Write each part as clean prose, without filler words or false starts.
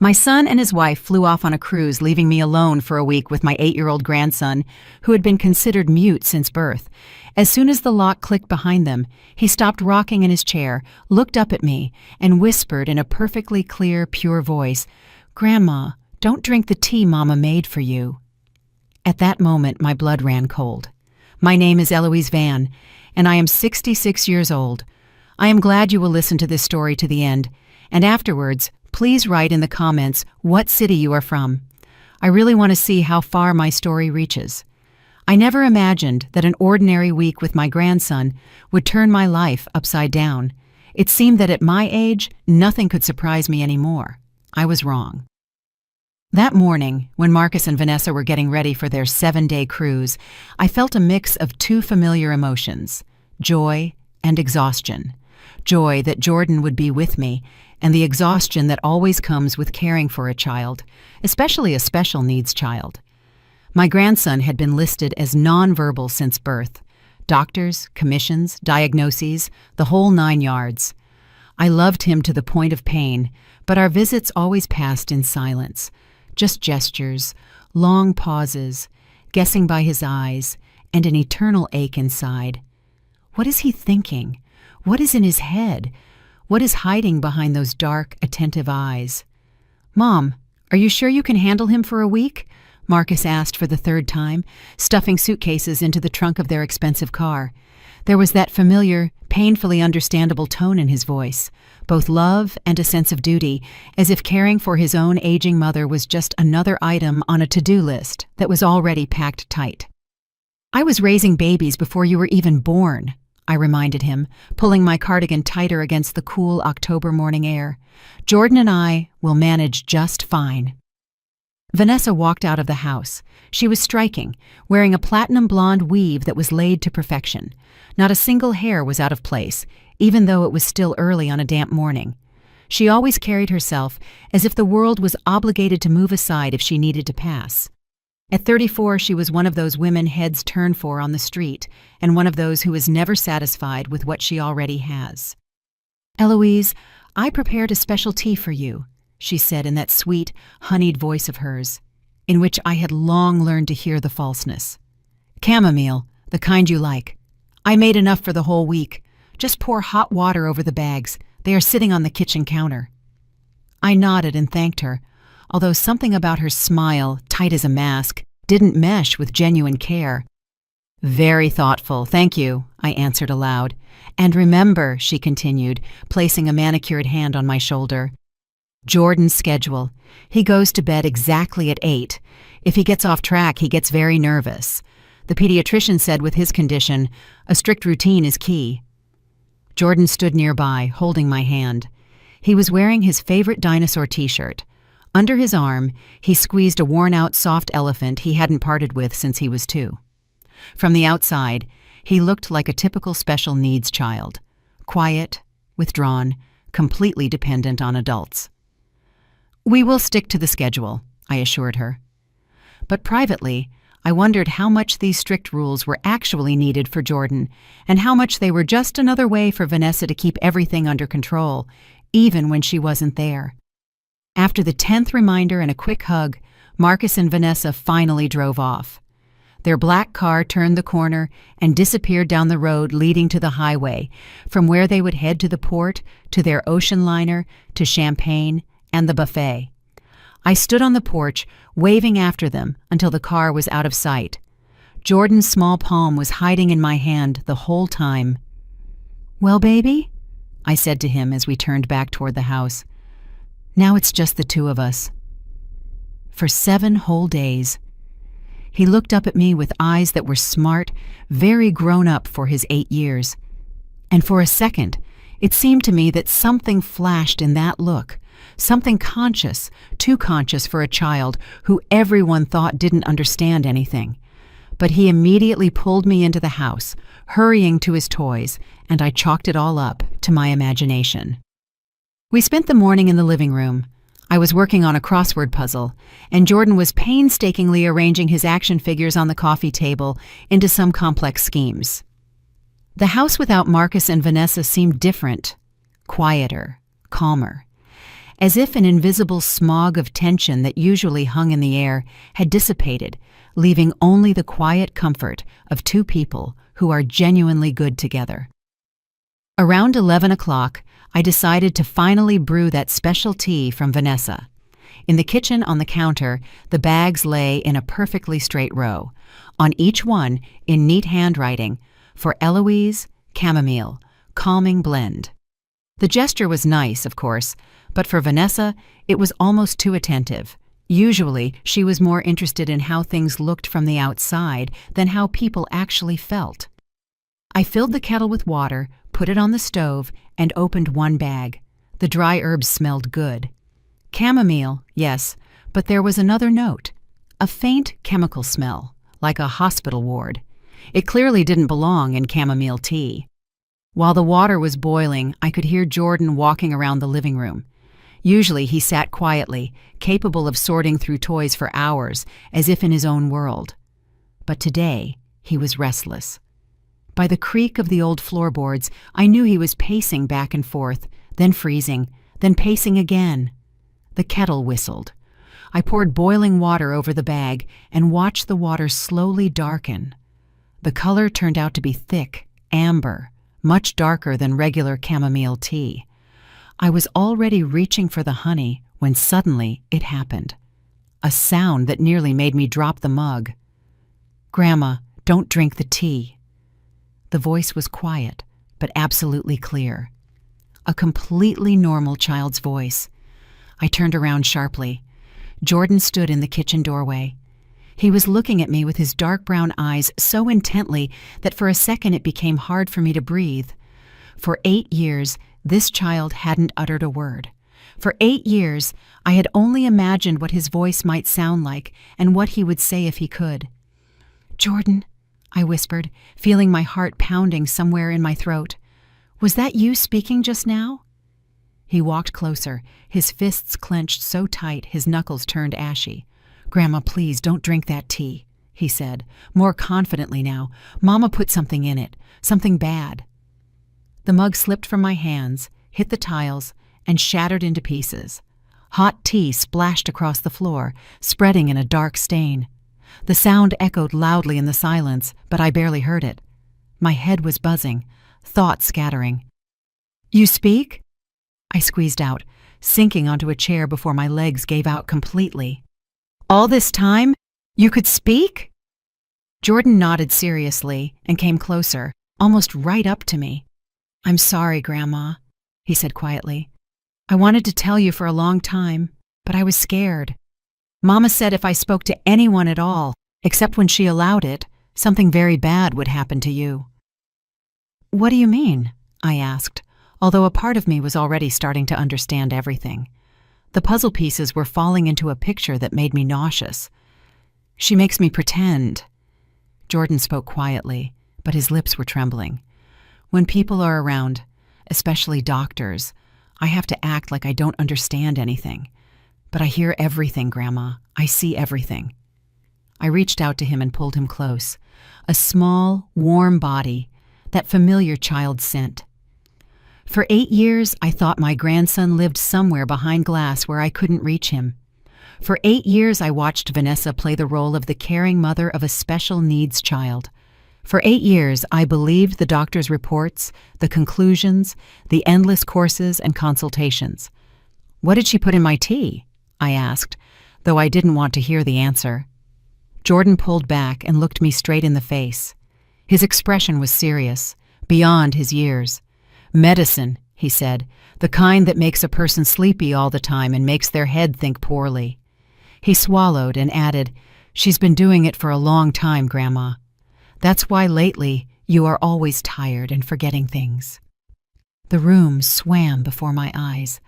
My son and his wife flew off on a cruise, leaving me alone for a week with my 8-year-old grandson, who had been considered mute since birth. As soon as the lock clicked behind them, he stopped rocking in his chair, looked up at me, and whispered in a perfectly clear, pure voice, "Grandma, don't drink the tea Mama made for you." At that moment, my blood ran cold. My name is Eloise Van, and I am 66 years old. I am glad you will listen to this story to the end, and afterwards, please write in the comments what city you are from. I really want to see how far my story reaches. I never imagined that an ordinary week with my grandson would turn my life upside down. It seemed that at my age, nothing could surprise me anymore. I was wrong. That morning, when Marcus and Vanessa were getting ready for their 7-day cruise, I felt a mix of two familiar emotions, joy and exhaustion. Joy that Jordan would be with me, and the exhaustion that always comes with caring for a child, especially a special needs child. My grandson had been listed as nonverbal since birth. Doctors, commissions, diagnoses, the whole 9 yards. I loved him to the point of pain, but our visits always passed in silence. Just gestures, long pauses, guessing by his eyes, and an eternal ache inside. What is he thinking? What is in his head? What is hiding behind those dark, attentive eyes? "Mom, are you sure you can handle him for a week?" Marcus asked for the 3rd time, stuffing suitcases into the trunk of their expensive car. There was that familiar, painfully understandable tone in his voice, both love and a sense of duty, as if caring for his own aging mother was just another item on a to-do list that was already packed tight. "I was raising babies before you were even born," I reminded him, pulling my cardigan tighter against the cool October morning air. "Jordan and I will manage just fine." Vanessa walked out of the house. She was striking, wearing a platinum blonde weave that was laid to perfection. Not a single hair was out of place, even though it was still early on a damp morning. She always carried herself as if the world was obligated to move aside if she needed to pass. At 34, she was one of those women heads turn for on the street, and one of those who is never satisfied with what she already has. "Eloise, I prepared a special tea for you," she said in that sweet, honeyed voice of hers, in which I had long learned to hear the falseness. "Chamomile, the kind you like. I made enough for the whole week. Just pour hot water over the bags. They are sitting on the kitchen counter." I nodded and thanked her, although something about her smile, tight as a mask, didn't mesh with genuine care. "Very thoughtful, thank you," I answered aloud. "And remember," she continued, placing a manicured hand on my shoulder, "Jordan's schedule. He goes to bed exactly at 8. If he gets off track, he gets very nervous. The pediatrician said with his condition, a strict routine is key." Jordan stood nearby, holding my hand. He was wearing his favorite dinosaur t-shirt. Under his arm, he squeezed a worn-out soft elephant he hadn't parted with since he was 2. From the outside, he looked like a typical special needs child, quiet, withdrawn, completely dependent on adults. "We will stick to the schedule," I assured her. But privately, I wondered how much these strict rules were actually needed for Jordan, and how much they were just another way for Vanessa to keep everything under control, even when she wasn't there. After the 10th reminder and a quick hug, Marcus and Vanessa finally drove off. Their black car turned the corner and disappeared down the road leading to the highway, from where they would head to the port, to their ocean liner, to Champagne, and the buffet. I stood on the porch, waving after them until the car was out of sight. Jordan's small palm was hiding in my hand the whole time. "Well, baby?" I said to him as we turned back toward the house. "Now it's just the 2 of us." For 7 whole days. He looked up at me with eyes that were smart, very grown up for his 8 years. And for a second, it seemed to me that something flashed in that look, something conscious, too conscious for a child who everyone thought didn't understand anything. But he immediately pulled me into the house, hurrying to his toys, and I chalked it all up to my imagination. We spent the morning in the living room. I was working on a crossword puzzle, and Jordan was painstakingly arranging his action figures on the coffee table into some complex schemes. The house without Marcus and Vanessa seemed different, quieter, calmer. as if an invisible smog of tension that usually hung in the air had dissipated, leaving only the quiet comfort of two people who are genuinely good together. Around 11 o'clock, I decided to finally brew that special tea from Vanessa. In the kitchen on the counter, the bags lay in a perfectly straight row. On each one, in neat handwriting, for Eloise, chamomile, calming blend. The gesture was nice, of course, but for Vanessa, it was almost too attentive. Usually, she was more interested in how things looked from the outside than how people actually felt. I filled the kettle with water, put it on the stove, and opened one bag. The dry herbs smelled good. Chamomile, yes, but there was another note. A faint chemical smell, like a hospital ward. It clearly didn't belong in chamomile tea. While the water was boiling, I could hear Jordan walking around the living room. Usually he sat quietly, capable of sorting through toys for hours, as if in his own world. But today, he was restless. By the creak of the old floorboards, I knew he was pacing back and forth, then freezing, then pacing again. The kettle whistled. I poured boiling water over the bag and watched the water slowly darken. The color turned out to be thick, amber, much darker than regular chamomile tea. I was already reaching for the honey when suddenly it happened. A sound that nearly made me drop the mug. "Grandma, don't drink the tea." The voice was quiet, but absolutely clear. A completely normal child's voice. I turned around sharply. Jordan stood in the kitchen doorway. He was looking at me with his dark brown eyes so intently that for a second it became hard for me to breathe. For 8 years, this child hadn't uttered a word. For 8 years, I had only imagined what his voice might sound like and what he would say if he could. "Jordan," I whispered, feeling my heart pounding somewhere in my throat. "Was that you speaking just now?" He walked closer, his fists clenched so tight his knuckles turned ashy. "Grandma, please don't drink that tea," he said, more confidently now. "Mama put something in it, something bad." The mug slipped from my hands, hit the tiles, and shattered into pieces. Hot tea splashed across the floor, spreading in a dark stain. The sound echoed loudly in the silence, but I barely heard it. My head was buzzing, thoughts scattering. "You speak?" I squeezed out, sinking onto a chair before my legs gave out completely. "All this time? You could speak?" Jordan nodded seriously and came closer, almost right up to me. "I'm sorry, Grandma," he said quietly. "I wanted to tell you for a long time, but I was scared. Mama said if I spoke to anyone at all, except when she allowed it, something very bad would happen to you." "What do you mean?" I asked, although a part of me was already starting to understand everything. The puzzle pieces were falling into a picture that made me nauseous. "She makes me pretend." Jordan spoke quietly, but his lips were trembling. "When people are around, especially doctors, I have to act like I don't understand anything. But I hear everything, Grandma. I see everything." I reached out to him and pulled him close. A small, warm body, that familiar child scent. For 8 years, I thought my grandson lived somewhere behind glass where I couldn't reach him. For 8 years, I watched Vanessa play the role of the caring mother of a special needs child. For 8 years, I believed the doctor's reports, the conclusions, the endless courses and consultations. "What did she put in my tea?" I asked, though I didn't want to hear the answer. Jordan pulled back and looked me straight in the face. His expression was serious, beyond his years. "Medicine," he said, "the kind that makes a person sleepy all the time and makes their head think poorly." He swallowed and added, "She's been doing it for a long time, Grandma. That's why lately you are always tired and forgetting things." The room swam before my eyes.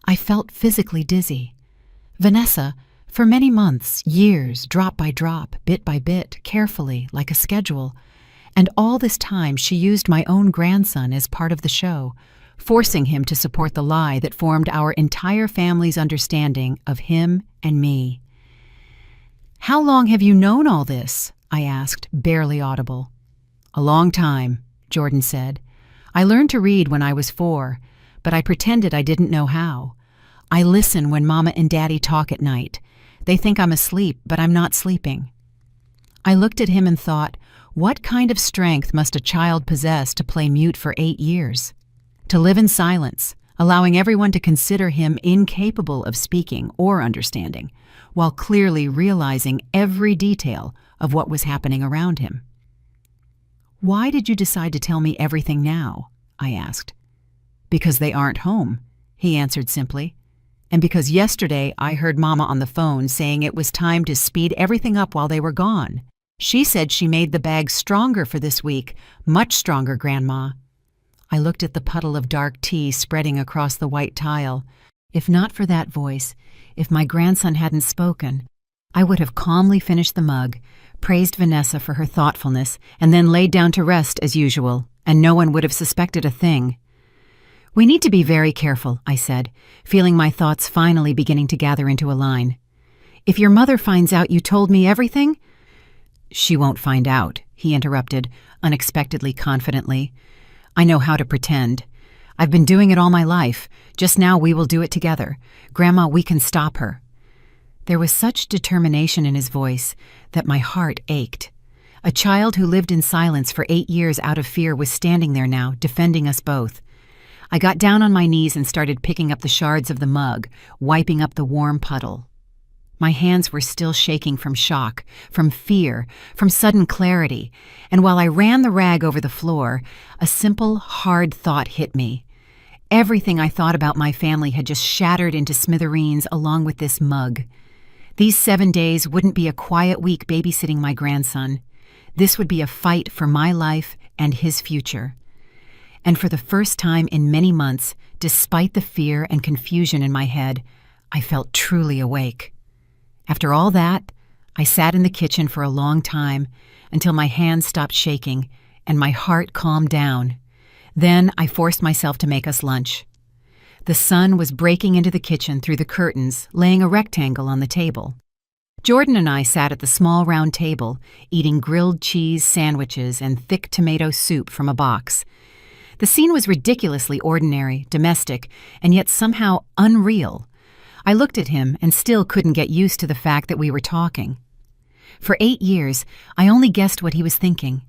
I felt physically dizzy. Vanessa, for many months, years, drop by drop, bit by bit, carefully, like a schedule. And all this time she used my own grandson as part of the show, forcing him to support the lie that formed our entire family's understanding of him and me. "How long have you known all this?" I asked, barely audible. "A long time," Jordan said. "I learned to read when I was 4, but I pretended I didn't know how. I listen when Mama and Daddy talk at night. They think I'm asleep, but I'm not sleeping." I looked at him and thought, what kind of strength must a child possess to play mute for 8 years? To live in silence, allowing everyone to consider him incapable of speaking or understanding, while clearly realizing every detail of what was happening around him. "Why did you decide to tell me everything now?" I asked. "Because they aren't home," he answered simply. "And because yesterday I heard Mama on the phone saying it was time to speed everything up while they were gone. She said she made the bag stronger for this week, much stronger, Grandma." I looked at the puddle of dark tea spreading across the white tile. If not for that voice, if my grandson hadn't spoken, I would have calmly finished the mug, praised Vanessa for her thoughtfulness, and then laid down to rest as usual, and no one would have suspected a thing. "We need to be very careful," I said, feeling my thoughts finally beginning to gather into a line. "If your mother finds out you told me everything—" "She won't find out," he interrupted, unexpectedly confidently. "I know how to pretend. I've been doing it all my life. Just now we will do it together. Grandma, we can stop her." There was such determination in his voice that my heart ached. A child who lived in silence for 8 years out of fear was standing there now, defending us both. I got down on my knees and started picking up the shards of the mug, wiping up the warm puddle. My hands were still shaking from shock, from fear, from sudden clarity, and while I ran the rag over the floor, a simple, hard thought hit me. Everything I thought about my family had just shattered into smithereens along with this mug. These 7 days wouldn't be a quiet week babysitting my grandson. This would be a fight for my life and his future. And for the first time in many months, despite the fear and confusion in my head, I felt truly awake. After all that, I sat in the kitchen for a long time until my hands stopped shaking and my heart calmed down. Then I forced myself to make us lunch. The sun was breaking into the kitchen through the curtains, laying a rectangle on the table. Jordan and I sat at the small round table, eating grilled cheese sandwiches and thick tomato soup from a box. The scene was ridiculously ordinary, domestic, and yet somehow unreal. I looked at him and still couldn't get used to the fact that we were talking. For 8 years, I only guessed what he was thinking.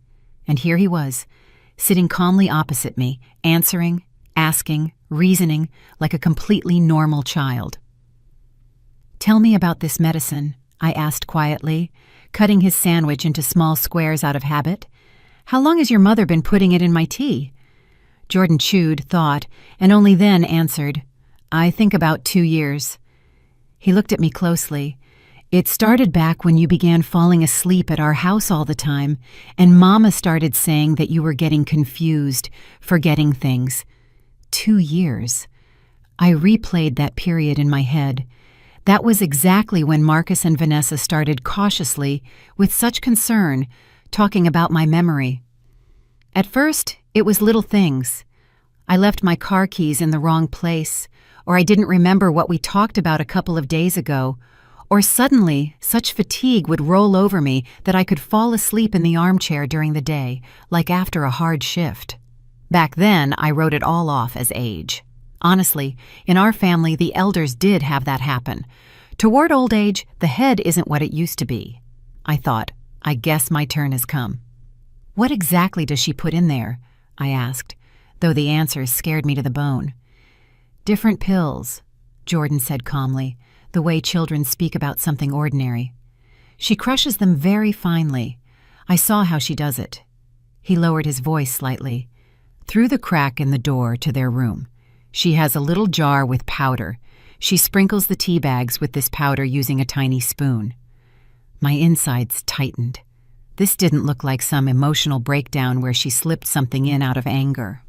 And here he was, sitting calmly opposite me, answering, asking, reasoning like a completely normal child. "Tell me about this medicine," I asked quietly, cutting his sandwich into small squares out of habit. "How long has your mother been putting it in my tea?" Jordan chewed, thought, and only then answered, "I think about 2 years." He looked at me closely. "It started back when you began falling asleep at our house all the time, and Mama started saying that you were getting confused, forgetting things. 2 years. I replayed that period in my head. That was exactly when Marcus and Vanessa started cautiously, with such concern, talking about my memory. At first, it was little things. I left my car keys in the wrong place, or I didn't remember what we talked about a couple of days ago, or suddenly such fatigue would roll over me that I could fall asleep in the armchair during the day, like after a hard shift. Back then, I wrote it all off as age. Honestly, in our family, the elders did have that happen. Toward old age, the head isn't what it used to be. I thought, I guess my turn has come. "What exactly does she put in there?" I asked, though the answers scared me to the bone. "Different pills," Jordan said calmly, the way children speak about something ordinary. "She crushes them very finely. I saw how she does it." He lowered his voice slightly. "Through the crack in the door to their room, she has a little jar with powder. She sprinkles the tea bags with this powder using a tiny spoon." My insides tightened. This didn't look like some emotional breakdown where she slipped something in out of anger.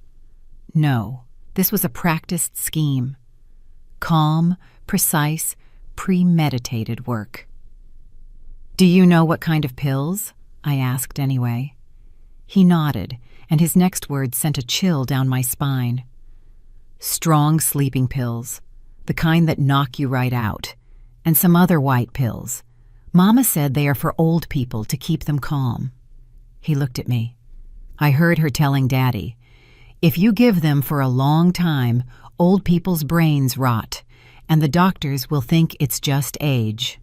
No, this was a practiced scheme. Calm, precise, premeditated work. "Do you know what kind of pills?" I asked anyway. He nodded, and his next words sent a chill down my spine. "Strong sleeping pills, the kind that knock you right out, and some other white pills. Mama said they are for old people to keep them calm." He looked at me. "I heard her telling Daddy, if you give them for a long time, old people's brains rot, and the doctors will think it's just age."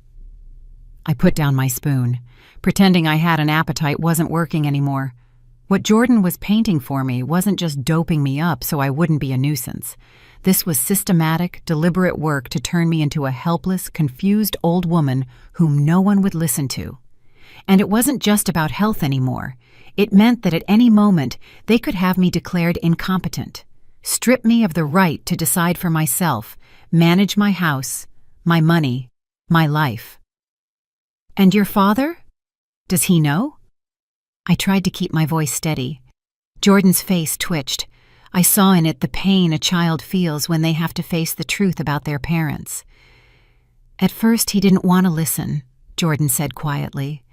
I put down my spoon. Pretending I had an appetite wasn't working anymore. What Jordan was painting for me wasn't just doping me up so I wouldn't be a nuisance. This was systematic, deliberate work to turn me into a helpless, confused old woman whom no one would listen to. And it wasn't just about health anymore. It meant that at any moment they could have me declared incompetent, strip me of the right to decide for myself, manage my house, my money, my life. "And your father? Does he know?" I tried to keep my voice steady. Jordan's face twitched. I saw in it the pain a child feels when they have to face the truth about their parents. "At first he didn't want to listen," Jordan said quietly.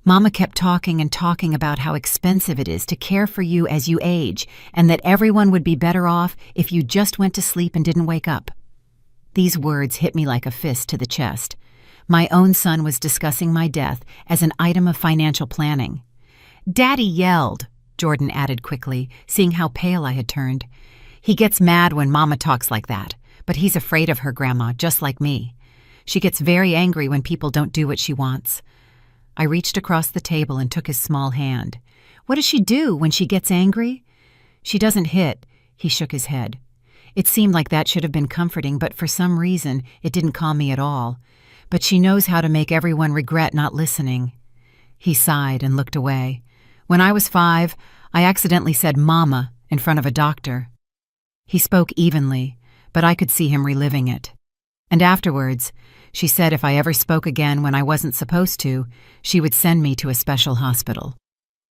"Mama kept talking and talking about how expensive it is to care for you as you age, and that everyone would be better off if you just went to sleep and didn't wake up." These words hit me like a fist to the chest. My own son was discussing my death as an item of financial planning. "Daddy yelled," Jordan added quickly, seeing how pale I had turned. "He gets mad when Mama talks like that, but he's afraid of her, Grandma, just like me. She gets very angry when people don't do what she wants." I reached across the table and took his small hand. "What does she do when she gets angry?" "She doesn't hit," he shook his head. It seemed like that should have been comforting, but for some reason it didn't calm me at all. "But she knows how to make everyone regret not listening." He sighed and looked away. "When I was 5, I accidentally said Mama in front of a doctor." He spoke evenly, but I could see him reliving it. "And afterwards, she said if I ever spoke again when I wasn't supposed to, she would send me to a special hospital."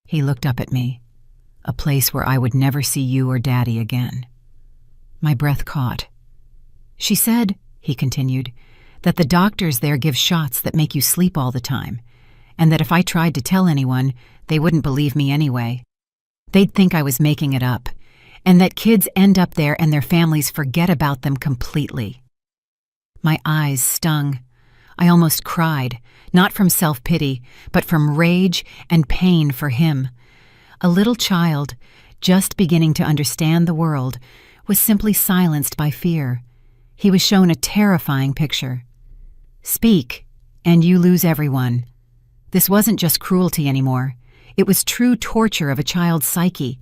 He looked up at me. "A place where I would never see you or Daddy again." My breath caught. "She said," he continued, "that the doctors there give shots that make you sleep all the time, and that if I tried to tell anyone, they wouldn't believe me anyway. They'd think I was making it up, and that kids end up there and their families forget about them completely." My eyes stung. I almost cried, not from self-pity, but from rage and pain for him. A little child, just beginning to understand the world, was simply silenced by fear. He was shown a terrifying picture. "Speak, and you lose everyone." This wasn't just cruelty anymore. It was true torture of a child's psyche,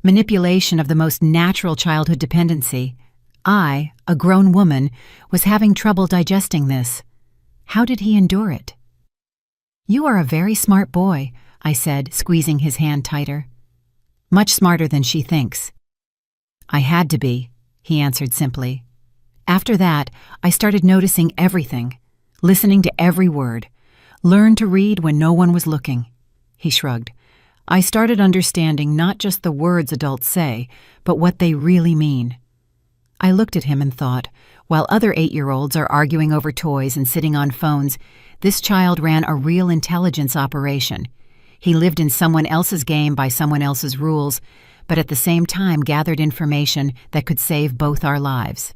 manipulation of the most natural childhood dependency. I, a grown woman, was having trouble digesting this. How did he endure it? "You are a very smart boy," I said, squeezing his hand tighter. "Much smarter than she thinks." "I had to be," he answered simply. After that, I started noticing everything, listening to every word. Learned to read when no one was looking. He shrugged. I started understanding not just the words adults say, but what they really mean. I looked at him and thought, while other 8-year-olds are arguing over toys and sitting on phones, this child ran a real intelligence operation. He lived in someone else's game by someone else's rules, but at the same time gathered information that could save both our lives.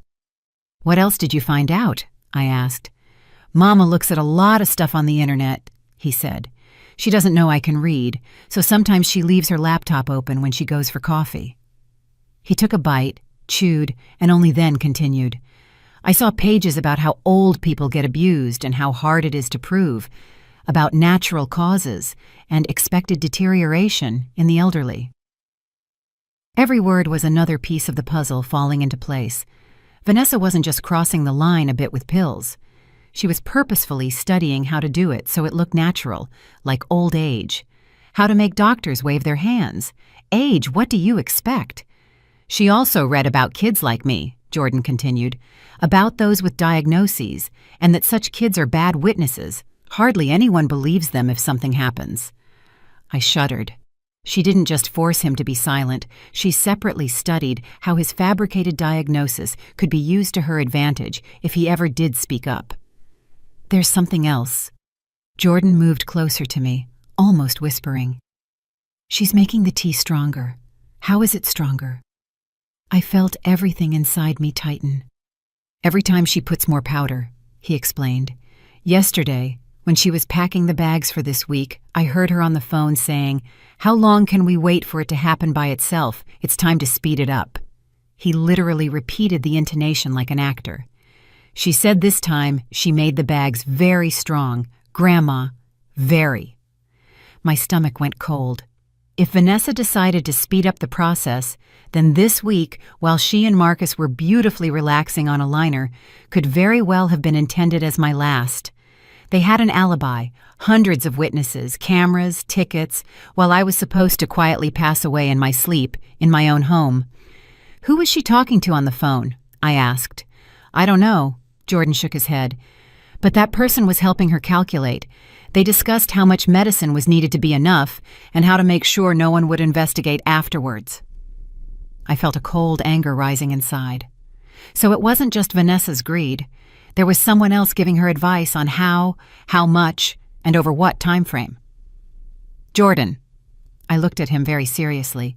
"What else did you find out?" I asked. "Mama looks at a lot of stuff on the internet," he said. "She doesn't know I can read, so sometimes she leaves her laptop open when she goes for coffee." He took a bite, chewed, and only then continued. "I saw pages about how old people get abused and how hard it is to prove, about natural causes and expected deterioration in the elderly." Every word was another piece of the puzzle falling into place. Vanessa wasn't just crossing the line a bit with pills. She was purposefully studying how to do it so it looked natural, like old age. How to make doctors wave their hands. "Age, what do you expect?" She also read about kids like me, Jordan continued, about those with diagnoses, and that such kids are bad witnesses. Hardly anyone believes them if something happens. I shuddered. She didn't just force him to be silent. She separately studied how his fabricated diagnosis could be used to her advantage if he ever did speak up. "There's something else." Jordan moved closer to me, almost whispering. "She's making the tea stronger. How is it stronger?" I felt everything inside me tighten. "Every time she puts more powder," he explained. "Yesterday, when she was packing the bags for this week, I heard her on the phone saying, 'How long can we wait for it to happen by itself? It's time to speed it up.'" He literally repeated the intonation like an actor. She said this time she made the bags very strong. Grandma, very. My stomach went cold. If Vanessa decided to speed up the process, then this week, while she and Marcus were beautifully relaxing on a liner, could very well have been intended as my last. They had an alibi, hundreds of witnesses, cameras, tickets, while I was supposed to quietly pass away in my sleep, in my own home. "Who was she talking to on the phone?" I asked. "I don't know," Jordan shook his head. "But that person was helping her calculate. They discussed how much medicine was needed to be enough and how to make sure no one would investigate afterwards." I felt a cold anger rising inside. So it wasn't just Vanessa's greed. There was someone else giving her advice on how much, and over what time frame. "Jordan," I looked at him very seriously,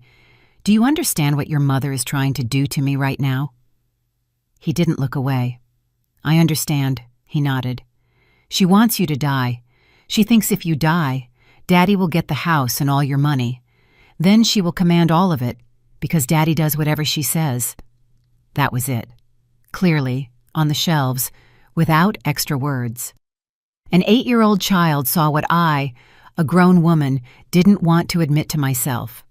"do you understand what your mother is trying to do to me right now?" He didn't look away. "I understand," he nodded. "She wants you to die. She thinks if you die, Daddy will get the house and all your money. Then she will command all of it, because Daddy does whatever she says." That was it. Clearly, on the shelves, without extra words. An 8-year-old child saw what I, a grown woman, didn't want to admit to myself.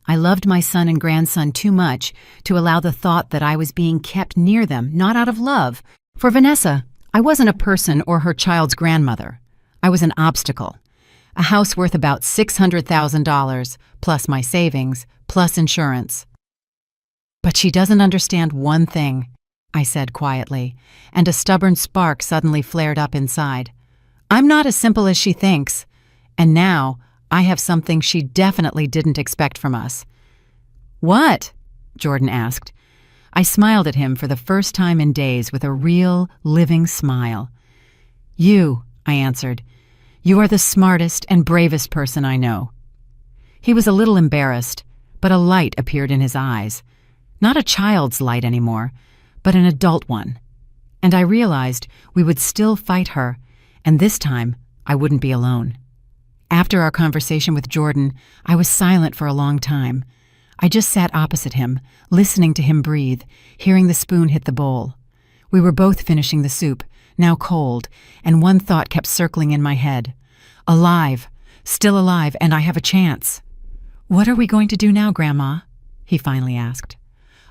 I loved my son and grandson too much to allow the thought that I was being kept near them, not out of love. For Vanessa, I wasn't a person or her child's grandmother. I was an obstacle. A house worth about $600,000, plus my savings, plus insurance. "But she doesn't understand one thing," I said quietly, and a stubborn spark suddenly flared up inside. "I'm not as simple as she thinks, and now I have something she definitely didn't expect from us." "What?" Jordan asked. I smiled at him for the first time in days with a real, living smile. "You," I answered. "You are the smartest and bravest person I know." He was a little embarrassed, but a light appeared in his eyes. Not a child's light anymore, but an adult one. And I realized we would still fight her, and this time I wouldn't be alone. After our conversation with Jordan, I was silent for a long time. I just sat opposite him, listening to him breathe, hearing the spoon hit the bowl. We were both finishing the soup, now cold, and one thought kept circling in my head. Alive, still alive, and I have a chance. "What are we going to do now, Grandma?" he finally asked.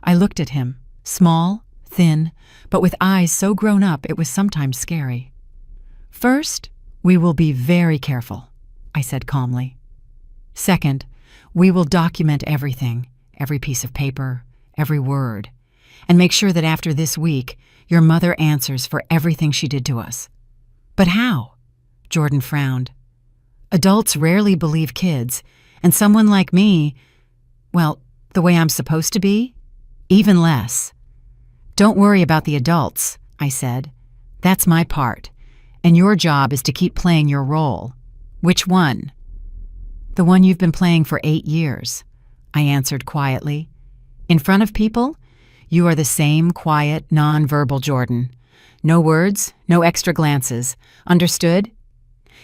I looked at him, small, thin, but with eyes so grown up it was sometimes scary. "First, we will be very careful," I said calmly. "Second, we will document everything, every piece of paper, every word, and make sure that after this week, your mother answers for everything she did to us." "But how?" Jordan frowned. "Adults rarely believe kids, and someone like me, well, the way I'm supposed to be, even less." "Don't worry about the adults," I said. "That's my part, and your job is to keep playing your role." "Which one?" "The one you've been playing for 8 years, I answered quietly. "In front of people, you are the same quiet, non-verbal Jordan. No words, no extra glances. Understood?"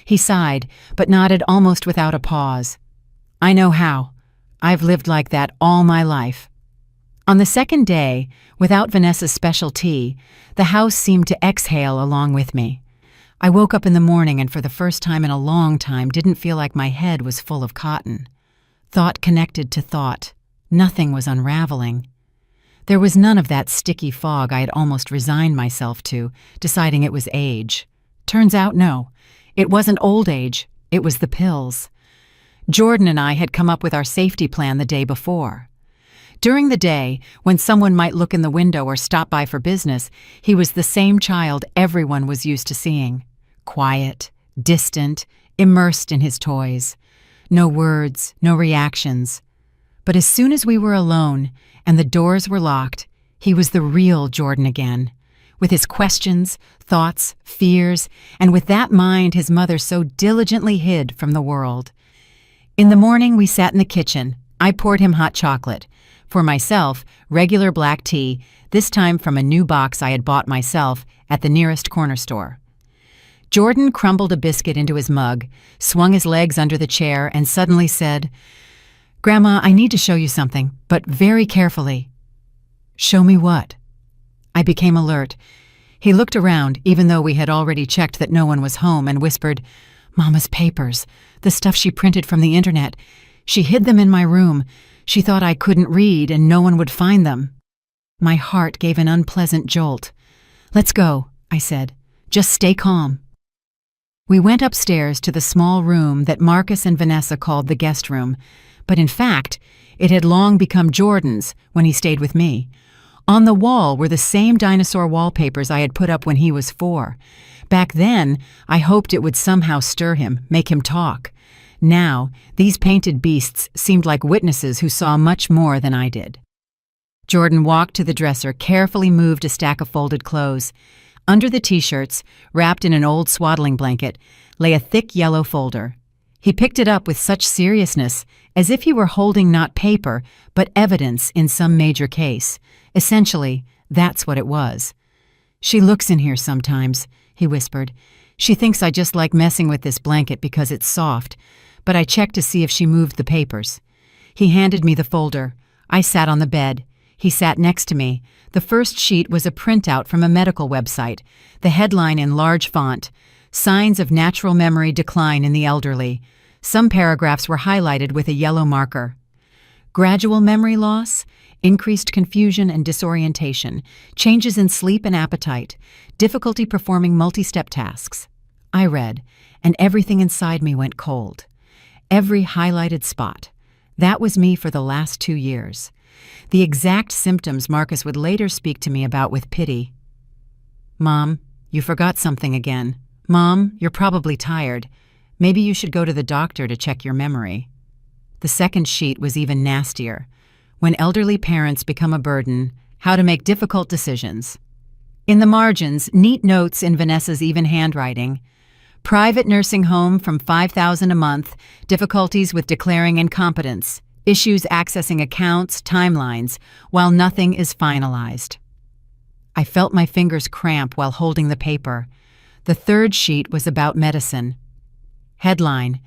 He sighed, but nodded almost without a pause. "I know how. I've lived like that all my life." On the second day, without Vanessa's special tea, the house seemed to exhale along with me. I woke up in the morning and for the first time in a long time didn't feel like my head was full of cotton. Thought connected to thought. Nothing was unraveling. There was none of that sticky fog I had almost resigned myself to, deciding it was age. Turns out no. It wasn't old age. It was the pills. Jordan and I had come up with our safety plan the day before. During the day, when someone might look in the window or stop by for business, he was the same child everyone was used to seeing. Quiet, distant, immersed in his toys. No words, no reactions. But as soon as we were alone and the doors were locked, he was the real Jordan again, with his questions, thoughts, fears, and with that mind his mother so diligently hid from the world. In the morning, we sat in the kitchen. I poured him hot chocolate. For myself, regular black tea, this time from a new box I had bought myself at the nearest corner store. Jordan crumbled a biscuit into his mug, swung his legs under the chair, and suddenly said, "Grandma, I need to show you something, but very carefully." "Show me what?" I became alert. He looked around, even though we had already checked that no one was home, and whispered, "Mama's papers, the stuff she printed from the internet. She hid them in my room. She thought I couldn't read and no one would find them." My heart gave an unpleasant jolt. "Let's go," I said. "Just stay calm." We went upstairs to the small room that Marcus and Vanessa called the guest room, but in fact, it had long become Jordan's when he stayed with me. On the wall were the same dinosaur wallpapers I had put up when he was 4. Back then, I hoped it would somehow stir him, make him talk. Now, these painted beasts seemed like witnesses who saw much more than I did. Jordan walked to the dresser, carefully moved a stack of folded clothes. Under the t-shirts, wrapped in an old swaddling blanket, lay a thick yellow folder. He picked it up with such seriousness, as if he were holding not paper, but evidence in some major case. Essentially, that's what it was. "She looks in here sometimes," he whispered. "She thinks I just like messing with this blanket because it's soft, but I checked to see if she moved the papers." He handed me the folder. I sat on the bed. He sat next to me. The first sheet was a printout from a medical website, the headline in large font, "Signs of Natural Memory Decline in the Elderly." Some paragraphs were highlighted with a yellow marker. "Gradual memory loss, increased confusion and disorientation, changes in sleep and appetite, difficulty performing multi-step tasks." I read, and everything inside me went cold. Every highlighted spot. That was me for the last 2 years. The exact symptoms Marcus would later speak to me about with pity. "Mom, you forgot something again. Mom, you're probably tired. Maybe you should go to the doctor to check your memory." The second sheet was even nastier. "When elderly parents become a burden, how to make difficult decisions." In the margins, neat notes in Vanessa's even handwriting. "Private nursing home from $5,000 a month, difficulties with declaring incompetence. Issues accessing accounts, timelines, while nothing is finalized." I felt my fingers cramp while holding the paper. The third sheet was about medicine. Headline,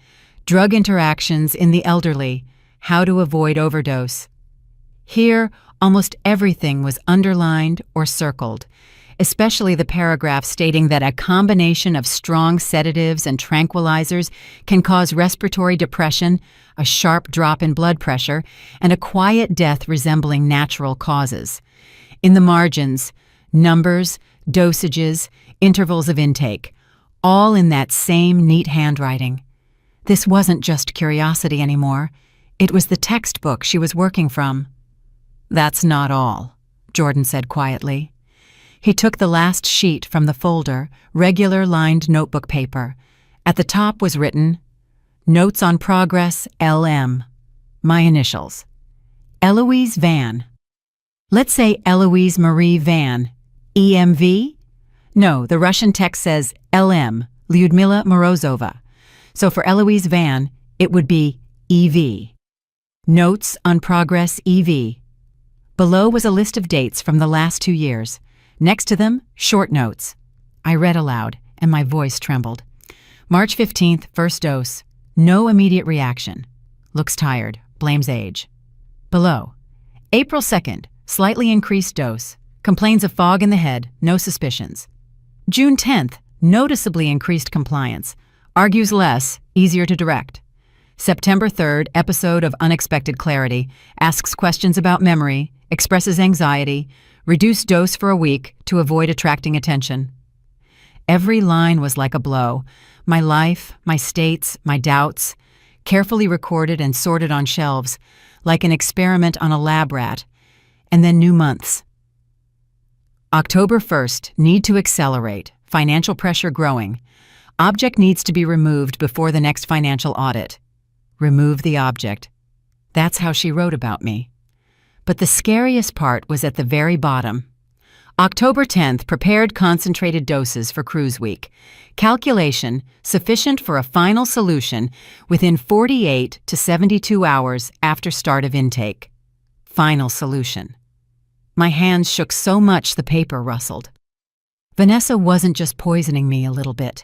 "Drug Interactions in the Elderly, How to Avoid Overdose." Here, almost everything was underlined or circled, especially the paragraph stating that a combination of strong sedatives and tranquilizers can cause respiratory depression, a sharp drop in blood pressure, and a quiet death resembling natural causes. In the margins, numbers, dosages, intervals of intake, all in that same neat handwriting. This wasn't just curiosity anymore. It was the textbook she was working from. "That's not all," Jordan said quietly. He took the last sheet from the folder, regular lined notebook paper. At the top was written, "Notes on Progress, LM." My initials. Eloise Van. Let's say Eloise Marie Van. EMV? No, the Russian text says LM, Lyudmila Morozova. So for Eloise Van, it would be EV. Notes on Progress, EV. Below was a list of dates from the last 2 years. Next to them, short notes. I read aloud, and my voice trembled. March 15th, first dose. No immediate reaction. Looks tired. Blames age. Below, April 2nd, slightly increased dose. Complains of fog in the head. No suspicions. June 10th, noticeably increased compliance. Argues less, easier to direct. September 3rd, episode of unexpected clarity. Asks questions about memory. Expresses anxiety. Reduced dose for a week to avoid attracting attention. Every line was like a blow. My life, my states, my doubts, carefully recorded and sorted on shelves, like an experiment on a lab rat. And then new months. October 1st, need to accelerate. Financial pressure growing. Object needs to be removed before the next financial audit. Remove the object. That's how she wrote about me. But the scariest part was at the very bottom. October 10th, prepared concentrated doses for cruise week. Calculation, sufficient for a final solution within 48 to 72 hours after start of intake. Final solution. My hands shook so much the paper rustled. Vanessa wasn't just poisoning me a little bit.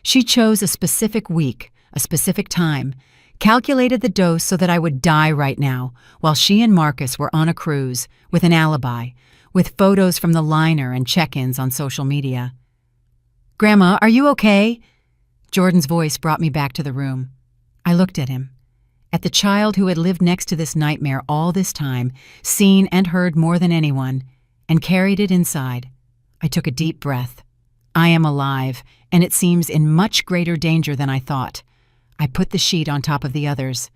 She chose a specific week, a specific time, calculated the dose so that I would die right now, while she and Marcus were on a cruise, with an alibi, with photos from the liner and check-ins on social media. "Grandma, are you okay?" Jordan's voice brought me back to the room. I looked at him, at the child who had lived next to this nightmare all this time, seen and heard more than anyone, and carried it inside. I took a deep breath. I am alive, and it seems in much greater danger than I thought. I put the sheet on top of the others.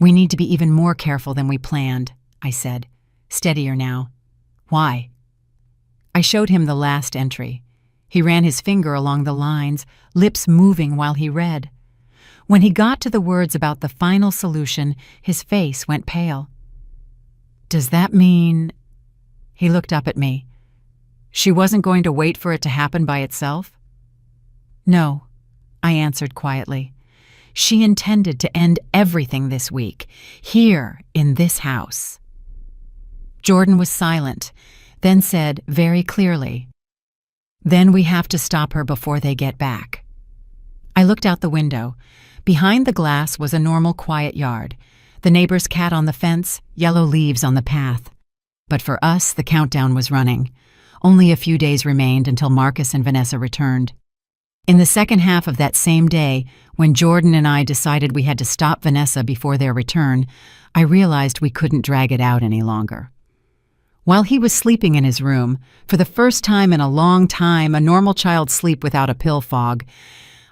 "We need to be even more careful than we planned," I said, steadier now. "Why?" I showed him the last entry. He ran his finger along the lines, lips moving while he read. When he got to the words about the final solution, his face went pale. "Does that mean—" He looked up at me. "She wasn't going to wait for it to happen by itself?" "No," I answered quietly. "She intended to end everything this week, here in this house." Jordan was silent, then said very clearly, "Then we have to stop her before they get back." I looked out the window. Behind the glass was a normal, quiet yard. The neighbor's cat on the fence, yellow leaves on the path. But for us, the countdown was running. Only a few days remained until Marcus and Vanessa returned. In the second half of that same day, when Jordan and I decided we had to stop Vanessa before their return, I realized we couldn't drag it out any longer. While he was sleeping in his room, for the first time in a long time, a normal child's sleep without a pill fog,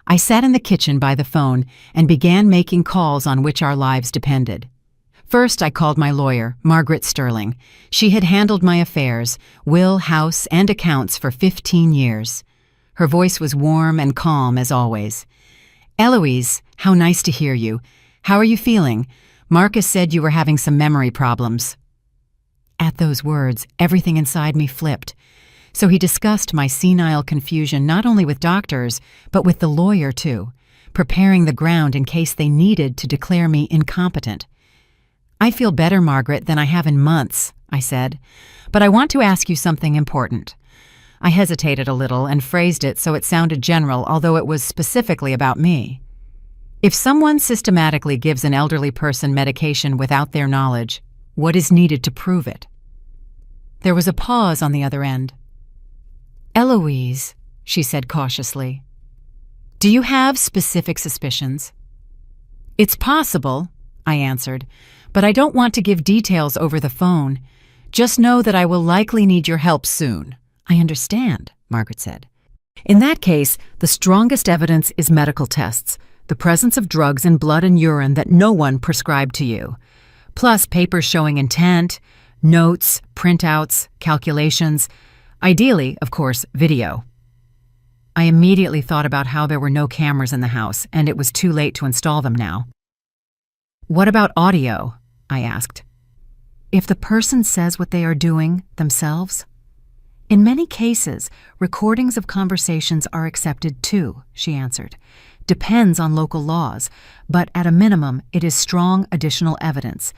I sat in the kitchen by the phone and began making calls on which our lives depended. First, I called my lawyer, Margaret Sterling. She had handled my affairs, will, house, and accounts for 15 years. Her voice was warm and calm as always. "Eloise, how nice to hear you. How are you feeling? Marcus said you were having some memory problems." At those words, everything inside me flipped. So he discussed my senile confusion not only with doctors, but with the lawyer too, preparing the ground in case they needed to declare me incompetent. "I feel better, Margaret, than I have in months," I said, "but I want to ask you something important." I hesitated a little and phrased it so it sounded general, although it was specifically about me. "If someone systematically gives an elderly person medication without their knowledge, what is needed to prove it?" There was a pause on the other end. "Eloise," she said cautiously, "do you have specific suspicions?" "It's possible," I answered, "but I don't want to give details over the phone. Just know that I will likely need your help soon." "I understand," Margaret said. "In that case, the strongest evidence is medical tests, the presence of drugs in blood and urine that no one prescribed to you, plus papers showing intent, notes, printouts, calculations, ideally, of course, video." I immediately thought about how there were no cameras in the house, and it was too late to install them now. "What about audio?" I asked. "If the person says what they are doing themselves?" "In many cases, recordings of conversations are accepted too," she answered. "Depends on local laws, but at a minimum, it is strong additional evidence.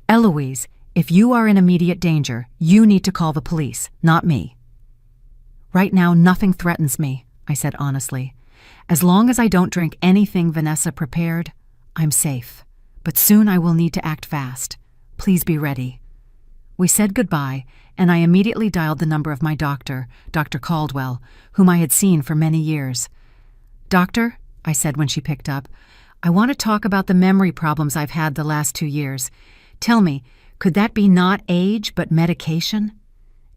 Eloise, if you are in immediate danger, you need to call the police, not me." "Right now, nothing threatens me," I said honestly. "As long as I don't drink anything Vanessa prepared, I'm safe. But soon I will need to act fast. Please be ready." We said goodbye, and I immediately dialed the number of my doctor, Dr. Caldwell, whom I had seen for many years. "Doctor," I said when she picked up, "I want to talk about the memory problems I've had the last 2 years. Tell me, could that be not age but medication?"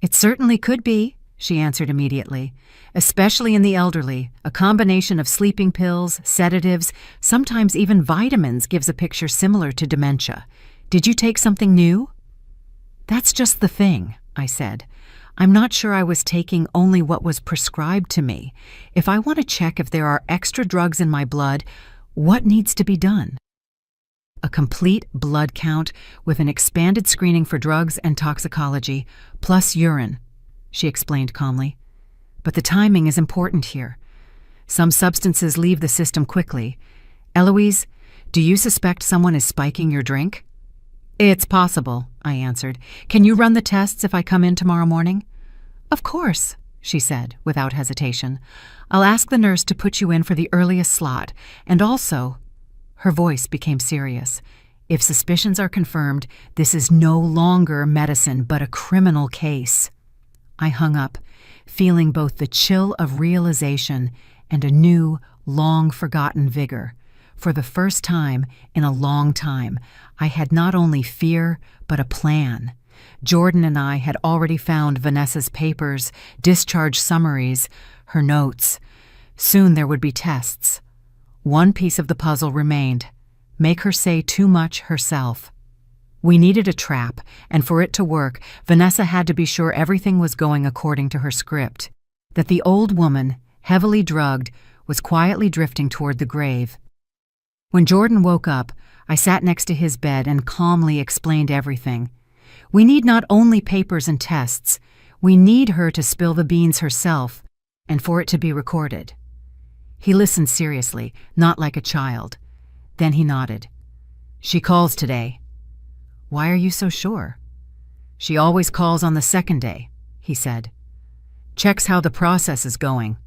"It certainly could be," she answered immediately. "Especially in the elderly, a combination of sleeping pills, sedatives, sometimes even vitamins gives a picture similar to dementia. Did you take something new?" "That's just the thing," I said. "I'm not sure I was taking only what was prescribed to me. If I want to check if there are extra drugs in my blood, what needs to be done?" "A complete blood count with an expanded screening for drugs and toxicology, plus urine," she explained calmly. "But the timing is important here. Some substances leave the system quickly. Eloise, do you suspect someone is spiking your drink?" "It's possible," I answered. "Can you run the tests if I come in tomorrow morning?" "Of course," she said without hesitation. "I'll ask the nurse to put you in for the earliest slot, and also—" Her voice became serious. "If suspicions are confirmed, this is no longer medicine but a criminal case." I hung up, feeling both the chill of realization and a new, long-forgotten vigor. For the first time in a long time, I had not only fear, but a plan. Jordan and I had already found Vanessa's papers, discharge summaries, her notes. Soon there would be tests. One piece of the puzzle remained: make her say too much herself. We needed a trap, and for it to work, Vanessa had to be sure everything was going according to her script, that the old woman, heavily drugged, was quietly drifting toward the grave. When Jordan woke up, I sat next to his bed and calmly explained everything. We need not only papers and tests, we need her to spill the beans herself, and for it to be recorded. He listened seriously, not like a child. Then he nodded. She calls today. Why are you so sure? She always calls on the second day, he said. Checks how the process is going.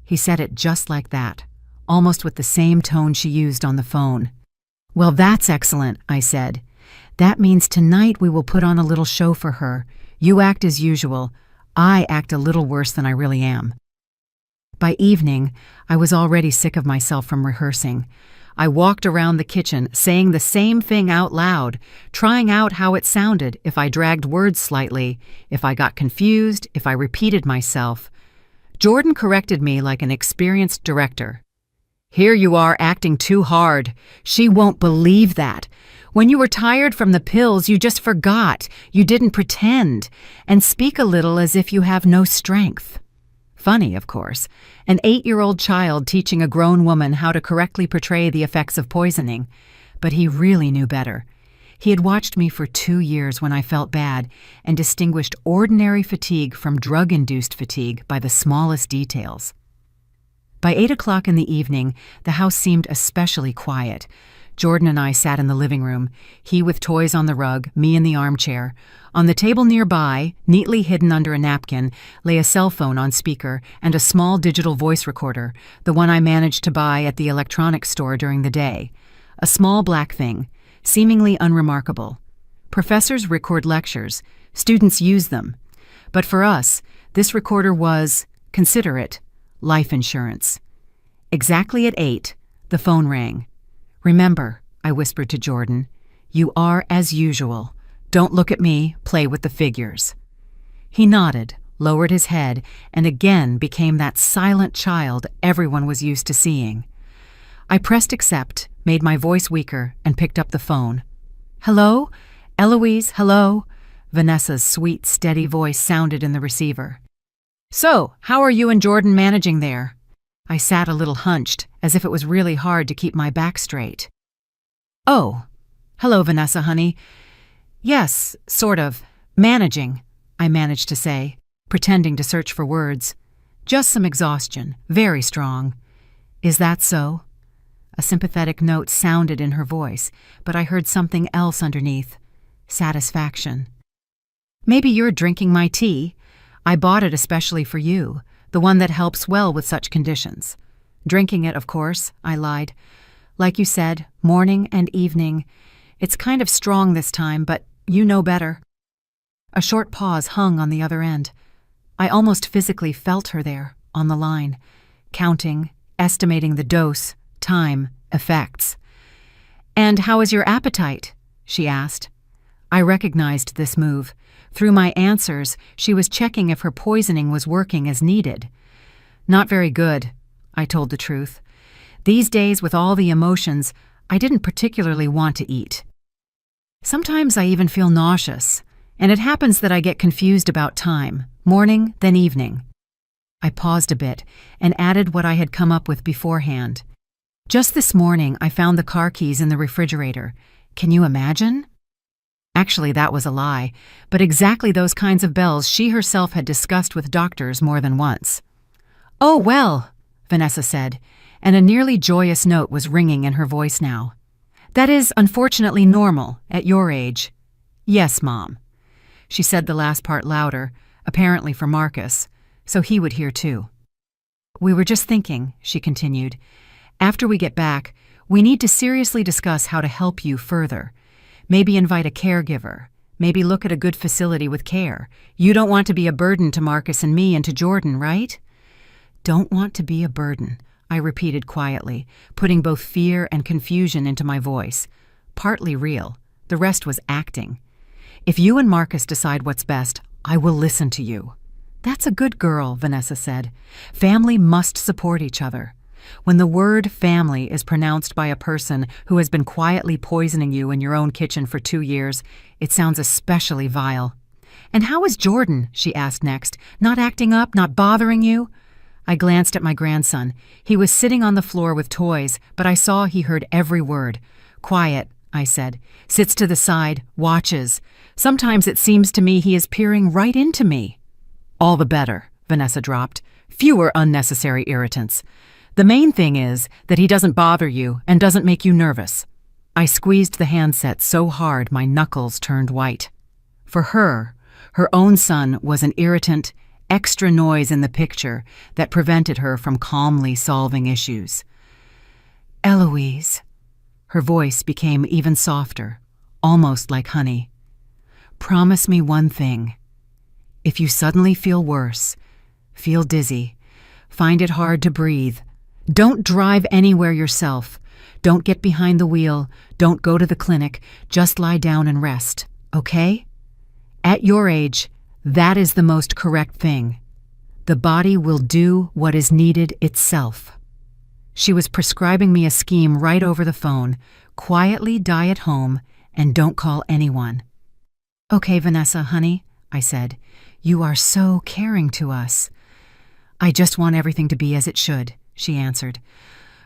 He said it just like that, almost with the same tone she used on the phone. Well, that's excellent, I said. That means tonight we will put on a little show for her. You act as usual. I act a little worse than I really am. By evening, I was already sick of myself from rehearsing. I walked around the kitchen, saying the same thing out loud, trying out how it sounded if I dragged words slightly, if I got confused, if I repeated myself. Jordan corrected me like an experienced director. Here you are acting too hard. She won't believe that. When you were tired from the pills, you just forgot. You didn't pretend. And speak a little as if you have no strength. Funny, of course. An 8-year-old child teaching a grown woman how to correctly portray the effects of poisoning. But he really knew better. He had watched me for 2 years when I felt bad and distinguished ordinary fatigue from drug-induced fatigue by the smallest details. By 8 o'clock in the evening, the house seemed especially quiet. Jordan and I sat in the living room, he with toys on the rug, me in the armchair. On the table nearby, neatly hidden under a napkin, lay a cell phone on speaker and a small digital voice recorder, the one I managed to buy at the electronics store during the day. A small black thing, seemingly unremarkable. Professors record lectures, students use them. But for us, this recorder was, consider it, life insurance. Exactly at 8, the phone rang. Remember, I whispered to Jordan, you are as usual. Don't look at me, play with the figures. He nodded, lowered his head, and again became that silent child everyone was used to seeing. I pressed accept, made my voice weaker, and picked up the phone. Hello? Eloise, hello? Vanessa's sweet, steady voice sounded in the receiver. So, how are you and Jordan managing there? I sat a little hunched, as if it was really hard to keep my back straight. Oh, hello, Vanessa, honey. Yes, sort of. Managing, I managed to say, pretending to search for words. Just some exhaustion, very strong. Is that so? A sympathetic note sounded in her voice, but I heard something else underneath. Satisfaction. Maybe you're drinking my tea. I bought it especially for you, the one that helps well with such conditions. Drinking it, of course, I lied. Like you said, morning and evening. It's kind of strong this time, but you know better. A short pause hung on the other end. I almost physically felt her there, on the line, counting, estimating the dose, time, effects. And how is your appetite? She asked. I recognized this move. Through my answers, she was checking if her poisoning was working as needed. Not very good, I told the truth. These days, with all the emotions, I didn't particularly want to eat. Sometimes I even feel nauseous, and it happens that I get confused about time, morning, then evening. I paused a bit and added what I had come up with beforehand. Just this morning, I found the car keys in the refrigerator. Can you imagine? Actually, that was a lie, but exactly those kinds of bells she herself had discussed with doctors more than once. Oh, well, Vanessa said, and a nearly joyous note was ringing in her voice now. That is unfortunately normal at your age. Yes, Mom. She said the last part louder, apparently for Marcus, so he would hear too. We were just thinking, she continued, after we get back, we need to seriously discuss how to help you further. Maybe invite a caregiver, Maybe look at a good facility with care. You don't want to be a burden to Marcus and me and to Jordan, right? Don't want to be a burden, I repeated quietly, putting both fear and confusion into my voice. Partly real. The rest was acting. If you and Marcus decide what's best, I will listen to you. That's a good girl, Vanessa said. Family must support each other. When the word family is pronounced by a person who has been quietly poisoning you in your own kitchen for 2 years, it sounds especially vile. And how is Jordan? She asked next. Not acting up, not bothering you? I glanced at my grandson. He was sitting on the floor with toys, but I saw he heard every word. Quiet, I said. Sits to the side, watches. Sometimes it seems to me he is peering right into me. All the better, Vanessa dropped. Fewer unnecessary irritants. The main thing is that he doesn't bother you and doesn't make you nervous. I squeezed the handset so hard my knuckles turned white. For her own son was an irritant, extra noise in the picture that prevented her from calmly solving issues. Eloise. Her voice became even softer, almost like honey. Promise me one thing. If you suddenly feel worse, feel dizzy, find it hard to breathe, don't drive anywhere yourself. Don't get behind the wheel. Don't go to the clinic. Just lie down and rest, okay? At your age, that is the most correct thing. The body will do what is needed itself. She was prescribing me a scheme right over the phone. Quietly die at home and don't call anyone. Okay, Vanessa, honey, I said. You are so caring to us. I just want everything to be as it should, she answered.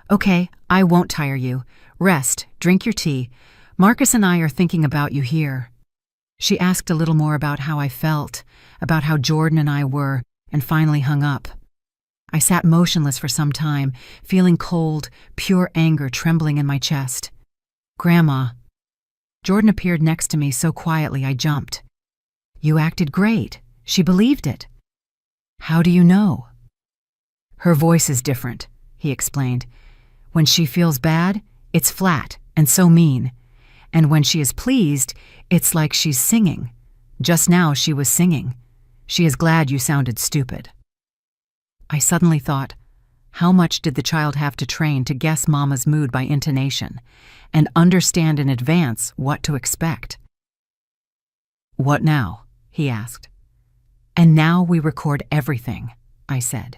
Okay, I won't tire you. Rest, drink your tea. Marcus and I are thinking about you here. She asked a little more about how I felt, about how Jordan and I were, and finally hung up. I sat motionless for some time, feeling cold, pure anger trembling in my chest. Grandma. Jordan appeared next to me so quietly I jumped. You acted great. She believed it. How do you know? Her voice is different, he explained. When she feels bad, it's flat and so mean. And when she is pleased, it's like she's singing. Just now she was singing. She is glad you sounded stupid. I suddenly thought, how much did the child have to train to guess Mama's mood by intonation and understand in advance what to expect? What now? He asked. And now we record everything, I said.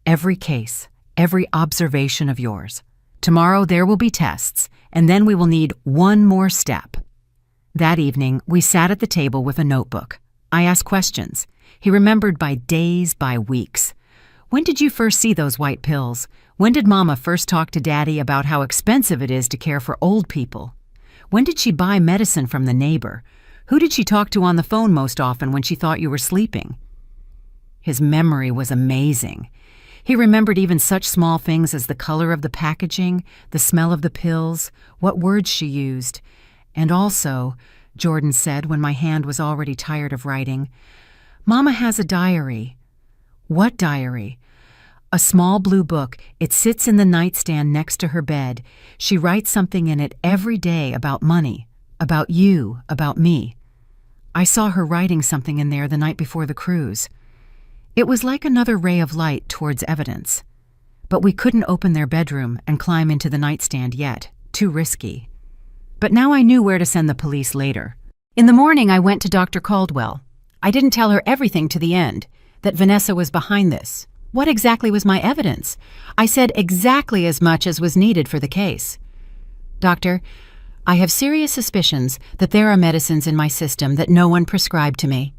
Every case, every observation of yours. Tomorrow there will be tests, and then we will need one more step. That evening, we sat at the table with a notebook. I asked questions. He remembered by days, by weeks. When did you first see those white pills? When did Mama first talk to Daddy about how expensive it is to care for old people? When did she buy medicine from the neighbor? Who did she talk to on the phone most often when she thought you were sleeping? His memory was amazing. He remembered even such small things as the color of the packaging, the smell of the pills, what words she used. And also, Jordan said when my hand was already tired of writing, Mama has a diary. What diary? A small blue book. It sits in the nightstand next to her bed. She writes something in it every day about money, about you, about me. I saw her writing something in there the night before the cruise. It was like another ray of light towards evidence. But we couldn't open their bedroom and climb into the nightstand yet. Too risky. But now I knew where to send the police later. In the morning, I went to Dr. Caldwell. I didn't tell her everything to the end, that Vanessa was behind this. What exactly was my evidence? I said exactly as much as was needed for the case. Doctor, I have serious suspicions that there are medicines in my system that no one prescribed to me.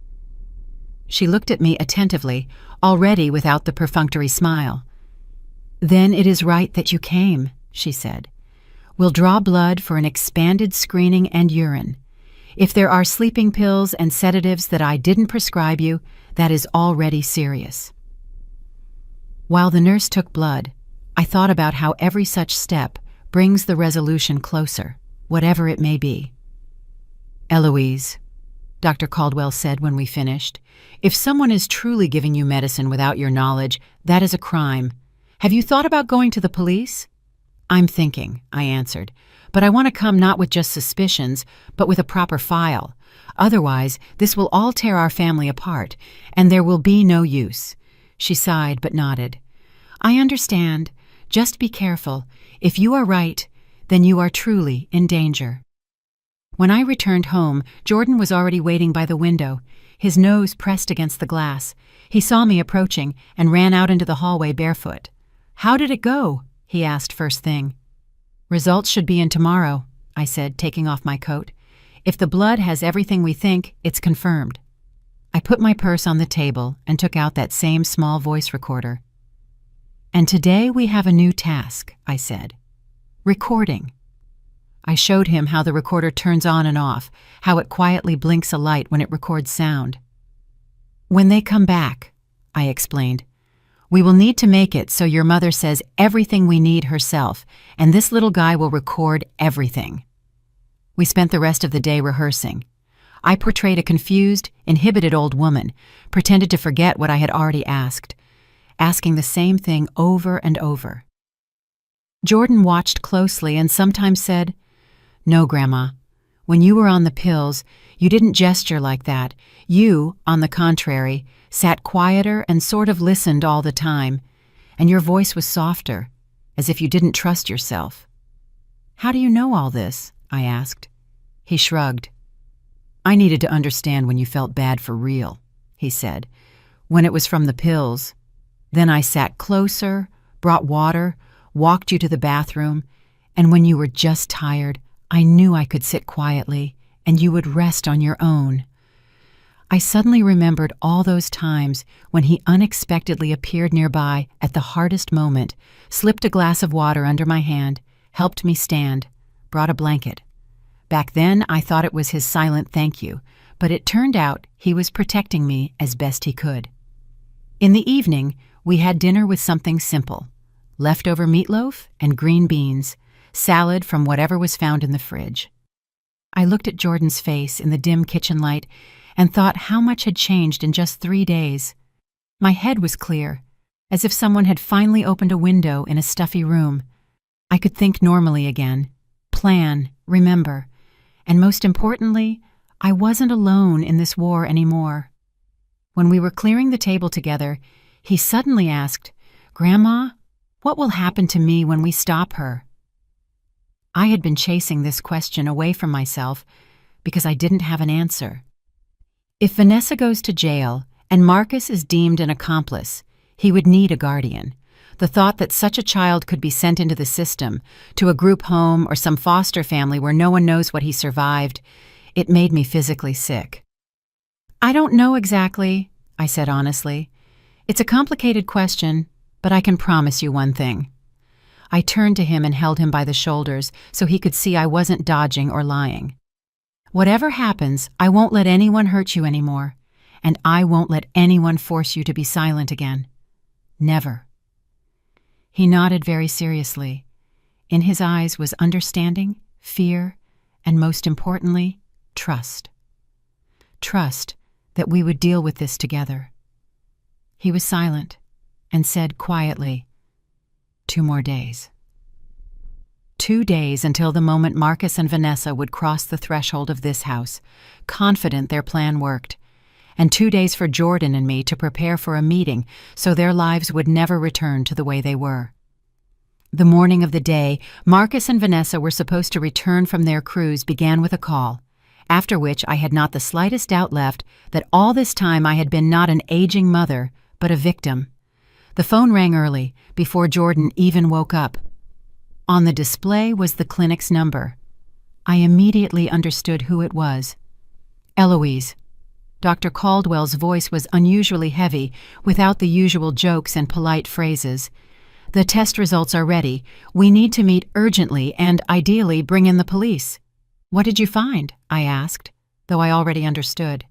She looked at me attentively, already without the perfunctory smile. Then it is right that you came, she said. We'll draw blood for an expanded screening and urine. If there are sleeping pills and sedatives that I didn't prescribe you, that is already serious. While the nurse took blood, I thought about how every such step brings the resolution closer, whatever it may be. Eloise, Dr. Caldwell said when we finished, if someone is truly giving you medicine without your knowledge, that is a crime. Have you thought about going to the police? I'm thinking, I answered. But I want to come not with just suspicions, but with a proper file. Otherwise, this will all tear our family apart, and there will be no use. She sighed but nodded. I understand. Just be careful. If you are right, then you are truly in danger. When I returned home, Jordan was already waiting by the window, his nose pressed against the glass. He saw me approaching and ran out into the hallway barefoot. How did it go? He asked first thing. Results should be in tomorrow, I said, taking off my coat. If the blood has everything we think, it's confirmed. I put my purse on the table and took out that same small voice recorder. And today we have a new task, I said. Recording. I showed him how the recorder turns on and off, how it quietly blinks a light when it records sound. When they come back, I explained, we will need to make it so your mother says everything we need herself, and this little guy will record everything. We spent the rest of the day rehearsing. I portrayed a confused, inhibited old woman, pretended to forget what I had already asked, asking the same thing over and over. Jordan watched closely and sometimes said, No, Grandma. When you were on the pills, you didn't gesture like that. You, on the contrary, sat quieter and sort of listened all the time, and your voice was softer, as if you didn't trust yourself. How do you know all this? I asked. He shrugged. I needed to understand when you felt bad for real, he said, when it was from the pills. Then I sat closer, brought water, walked you to the bathroom, and when you were just tired, I knew I could sit quietly, and you would rest on your own. I suddenly remembered all those times when he unexpectedly appeared nearby at the hardest moment, slipped a glass of water under my hand, helped me stand, brought a blanket. Back then, I thought it was his silent thank you, but it turned out he was protecting me as best he could. In the evening, we had dinner with something simple: leftover meatloaf and green beans, salad from whatever was found in the fridge. I looked at Jordan's face in the dim kitchen light and thought how much had changed in just 3 days. My head was clear, as if someone had finally opened a window in a stuffy room. I could think normally again, plan, remember, and most importantly, I wasn't alone in this war anymore. When we were clearing the table together, he suddenly asked, Grandma, what will happen to me when we stop her? I had been chasing this question away from myself because I didn't have an answer. If Vanessa goes to jail and Marcus is deemed an accomplice, he would need a guardian. The thought that such a child could be sent into the system, to a group home or some foster family where no one knows what he survived, it made me physically sick. I don't know exactly, I said honestly. It's a complicated question, but I can promise you one thing. I turned to him and held him by the shoulders so he could see I wasn't dodging or lying. Whatever happens, I won't let anyone hurt you anymore, and I won't let anyone force you to be silent again. Never. He nodded very seriously. In his eyes was understanding, fear, and most importantly, trust. Trust that we would deal with this together. He was silent and said quietly, 2 more days. 2 days until the moment Marcus and Vanessa would cross the threshold of this house, confident their plan worked, and 2 days for Jordan and me to prepare for a meeting so their lives would never return to the way they were. The morning of the day Marcus and Vanessa were supposed to return from their cruise began with a call, after which I had not the slightest doubt left that all this time I had been not an aging mother, but a victim. The phone rang early, before Jordan even woke up. On the display was the clinic's number. I immediately understood who it was. Eloise. Dr. Caldwell's voice was unusually heavy, without the usual jokes and polite phrases. The test results are ready. We need to meet urgently and, ideally, bring in the police. What did you find? I asked, though I already understood.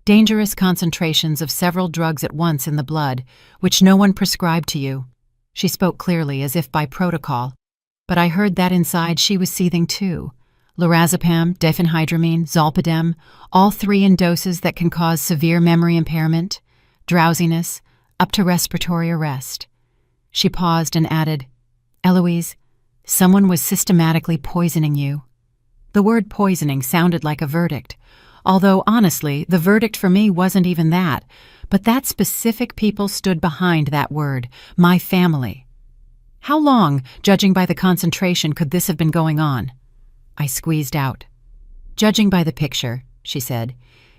Dangerous concentrations of several drugs at once in the blood, which no one prescribed to you. She spoke clearly, as if by protocol, but I heard that inside she was seething too. Lorazepam, diphenhydramine, zolpidem, all 3 in doses that can cause severe memory impairment, drowsiness, up to respiratory arrest. She paused and added, Eloise, Someone was systematically poisoning you. The word poisoning sounded like a verdict, although honestly, the verdict for me wasn't even that, but that specific people stood behind that word, my family. How long, judging by the concentration, could this have been going on? I squeezed out. Judging by the picture, she said,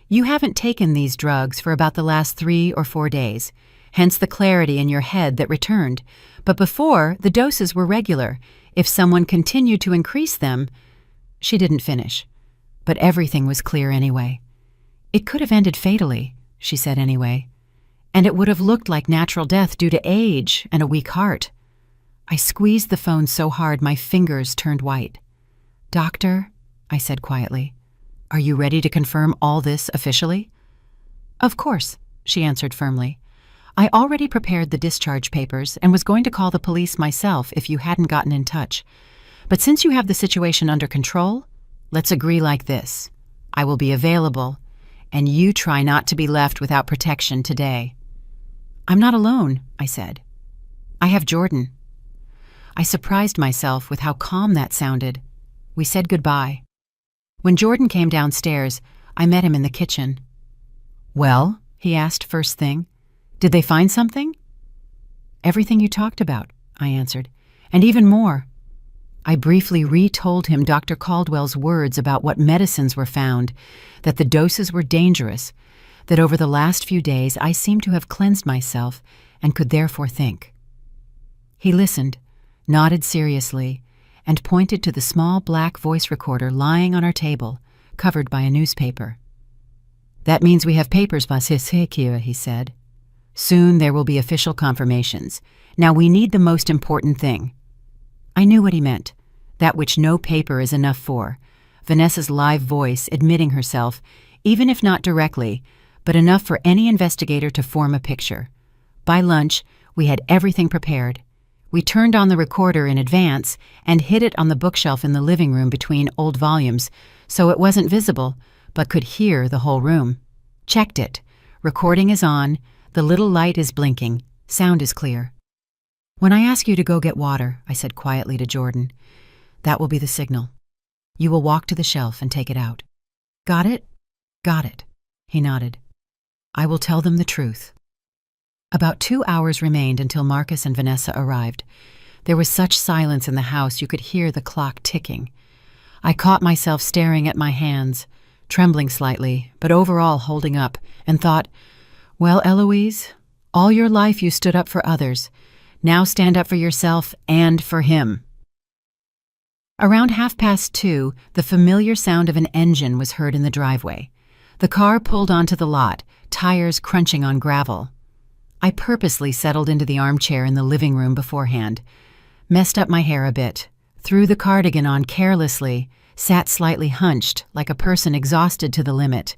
you haven't taken these drugs for about the last 3 or 4 days, hence the clarity in your head that returned. But before, the doses were regular. If someone continued to increase them... She didn't finish, but everything was clear anyway. It could have ended fatally, she said anyway, and it would have looked like natural death due to age and a weak heart. I squeezed the phone so hard my fingers turned white. Doctor, I said quietly, are you ready to confirm all this officially? Of course, she answered firmly. I already prepared the discharge papers and was going to call the police myself if you hadn't gotten in touch. But since you have the situation under control, let's agree like this. I will be available, and you try not to be left without protection today. I'm not alone, I said. I have Jordan. I surprised myself with how calm that sounded. We said goodbye. When Jordan came downstairs, I met him in the kitchen. Well, he asked first thing, did they find something? Everything you talked about, I answered, and even more. I briefly retold him Dr. Caldwell's words about what medicines were found, that the doses were dangerous, that over the last few days I seemed to have cleansed myself and could therefore think. He listened, nodded seriously, and pointed to the small black voice recorder lying on our table, covered by a newspaper. That means we have papers, Vasishekia, he said. Soon there will be official confirmations. Now we need the most important thing. I knew what he meant, that which no paper is enough for, Vanessa's live voice admitting herself, even if not directly, but enough for any investigator to form a picture. By lunch, we had everything prepared. We turned on the recorder in advance and hid it on the bookshelf in the living room between old volumes, so it wasn't visible, but could hear the whole room. Checked it. Recording is on, the little light is blinking, sound is clear. When I ask you to go get water, I said quietly to Jordan, that will be the signal. You will walk to the shelf and take it out. Got it? Got it, he nodded. I will tell them the truth. About 2 hours remained until Marcus and Vanessa arrived. There was such silence in the house you could hear the clock ticking. I caught myself staring at my hands, trembling slightly, but overall holding up, and thought, well, Eloise, all your life you stood up for others. Now stand up for yourself and for him. Around 2:30, the familiar sound of an engine was heard in the driveway. The car pulled onto the lot, tires crunching on gravel. I purposely settled into the armchair in the living room beforehand, messed up my hair a bit, threw the cardigan on carelessly, sat slightly hunched, like a person exhausted to the limit.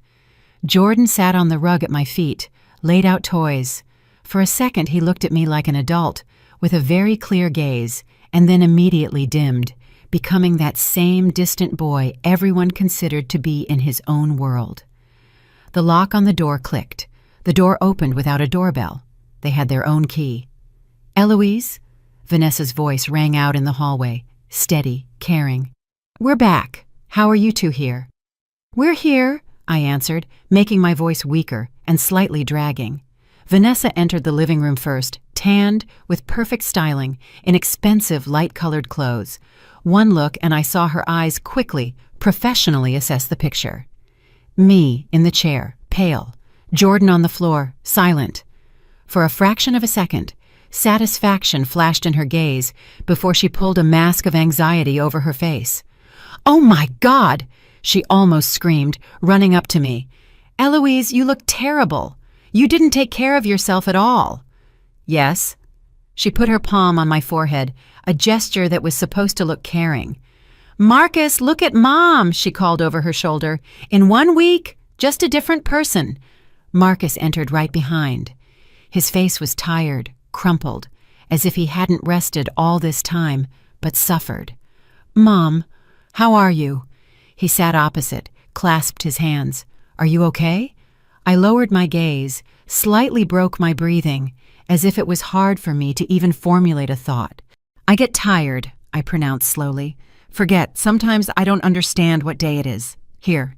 Jordan sat on the rug at my feet, laid out toys. For a second he looked at me like an adult, with a very clear gaze, and then immediately dimmed, becoming that same distant boy everyone considered to be in his own world. The lock on the door clicked. The door opened without a doorbell. They had their own key. Eloise? Vanessa's voice rang out in the hallway, steady, caring. We're back. How are you two here? We're here, I answered, making my voice weaker and slightly dragging. Vanessa entered the living room first, tanned, with perfect styling, in expensive light-colored clothes. One look and I saw her eyes quickly, professionally assess the picture. Me, in the chair, pale. Jordan on the floor, silent. For a fraction of a second, satisfaction flashed in her gaze before she pulled a mask of anxiety over her face. "Oh my God!" she almost screamed, running up to me. "Eloise, you look terrible. You didn't take care of yourself at all." "Yes." She put her palm on my forehead, a gesture that was supposed to look caring. "Marcus, look at Mom," she called over her shoulder. "In 1 week, just a different person." Marcus entered right behind. His face was tired, crumpled, as if he hadn't rested all this time, but suffered. "Mom, how are you?" He sat opposite, clasped his hands. "Are you okay?" I lowered my gaze, slightly broke my breathing, as if it was hard for me to even formulate a thought. I get tired. I pronounced slowly. Forget, sometimes I don't understand what day it is. Here.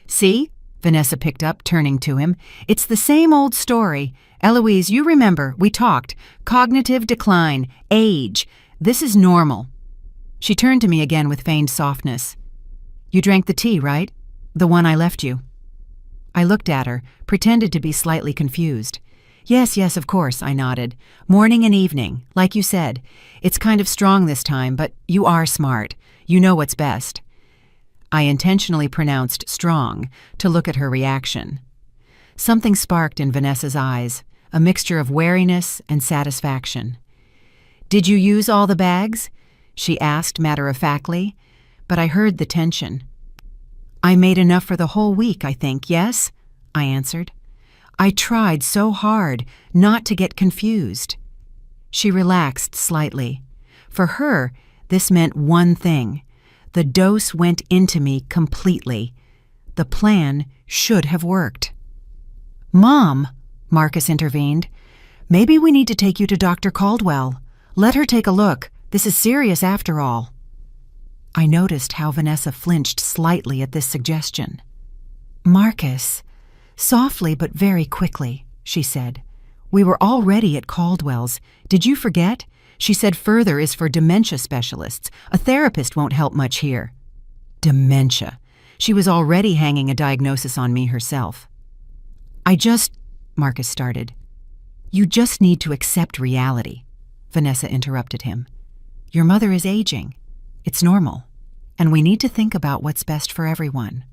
See? Vanessa picked up, turning to him. It's the same old story. Eloise, you remember, we talked. Cognitive decline, age. This is normal. She turned to me again with feigned softness. You drank the tea, right? The one I left you. I looked at her, pretended to be slightly confused. Yes, of course, I nodded. Morning and evening, like you said. It's kind of strong this time, but you are smart. You know what's best. I intentionally pronounced strong to look at her reaction. Something sparked in Vanessa's eyes, a mixture of wariness and satisfaction. Did you use all the bags? She asked matter-of-factly, but I heard the tension. I made enough for the whole week, I think, yes? I answered. I tried so hard not to get confused. She relaxed slightly. For her, this meant one thing. The dose went into me completely. The plan should have worked. Mom, Marcus intervened, maybe we need to take you to Dr. Caldwell. Let her take a look. This is serious after all. I noticed how Vanessa flinched slightly at this suggestion. Marcus, softly but very quickly, she said. We were already at Caldwell's. Did you forget? She said further is for dementia specialists. A therapist won't help much here. Dementia. She was already hanging a diagnosis on me herself. Marcus started. You just need to accept reality, Vanessa interrupted him. Your mother is aging. It's normal. And we need to think about what's best for everyone.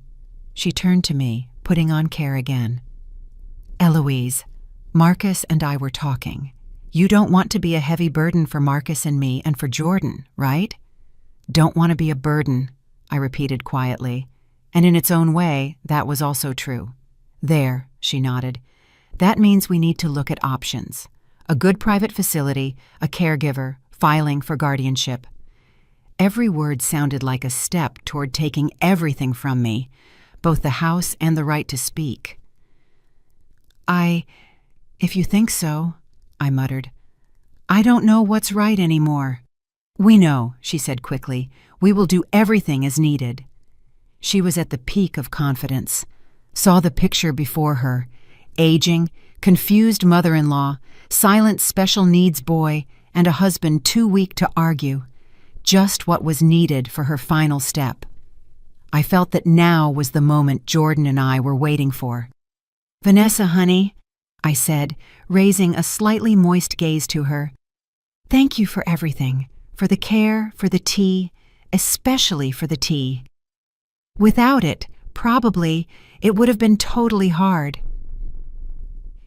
She turned to me, putting on care again. Eloise, Marcus and I were talking. You don't want to be a heavy burden for Marcus and me and for Jordan, right? Don't want to be a burden, I repeated quietly, and in its own way, that was also true. There, she nodded. That means we need to look at options. A good private facility, a caregiver, filing for guardianship. Every word sounded like a step toward taking everything from me, both the house and the right to speak. If you think so, I muttered. I don't know what's right anymore. We know, she said quickly. We will do everything as needed. She was at the peak of confidence, saw the picture before her. Aging, confused mother-in-law, silent special needs boy, and a husband too weak to argue. Just what was needed for her final step. I felt that now was the moment Jordan and I were waiting for. Vanessa, honey, I said, raising a slightly moist gaze to her. Thank you for everything, for the care, for the tea, especially for the tea. Without it, probably, it would have been totally hard.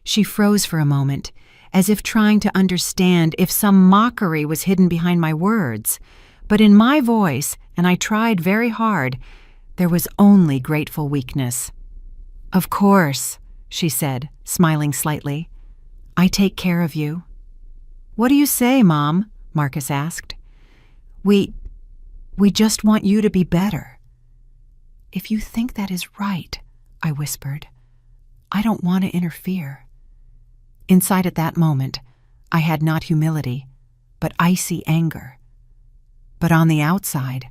She froze for a moment, as if trying to understand if some mockery was hidden behind my words. But in my voice, and I tried very hard, there was only grateful weakness. Of course, she said, smiling slightly. I take care of you. What do you say, Mom? Marcus asked. We just want you to be better. If you think that is right, I whispered, I don't want to interfere. Inside at that moment, I had not humility, but icy anger. But on the outside,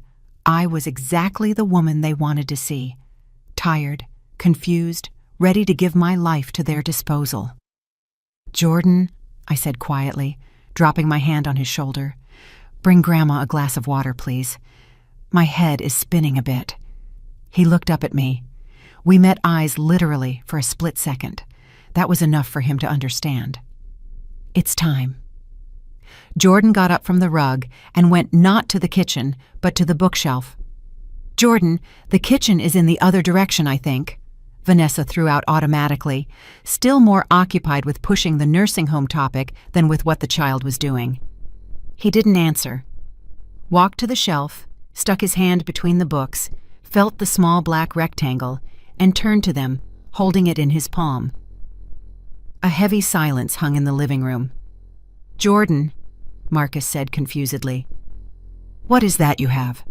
I was exactly the woman they wanted to see, tired, confused, ready to give my life to their disposal. Jordan, I said quietly, dropping my hand on his shoulder, bring Grandma a glass of water, please. My head is spinning a bit. He looked up at me. We met eyes literally for a split second. That was enough for him to understand. It's time. Jordan got up from the rug and went not to the kitchen, but to the bookshelf. Jordan, the kitchen is in the other direction, I think, Vanessa threw out automatically, still more occupied with pushing the nursing home topic than with what the child was doing. He didn't answer. Walked to the shelf, stuck his hand between the books, felt the small black rectangle, and turned to them, holding it in his palm. A heavy silence hung in the living room. Jordan, Marcus said confusedly. What is that you have?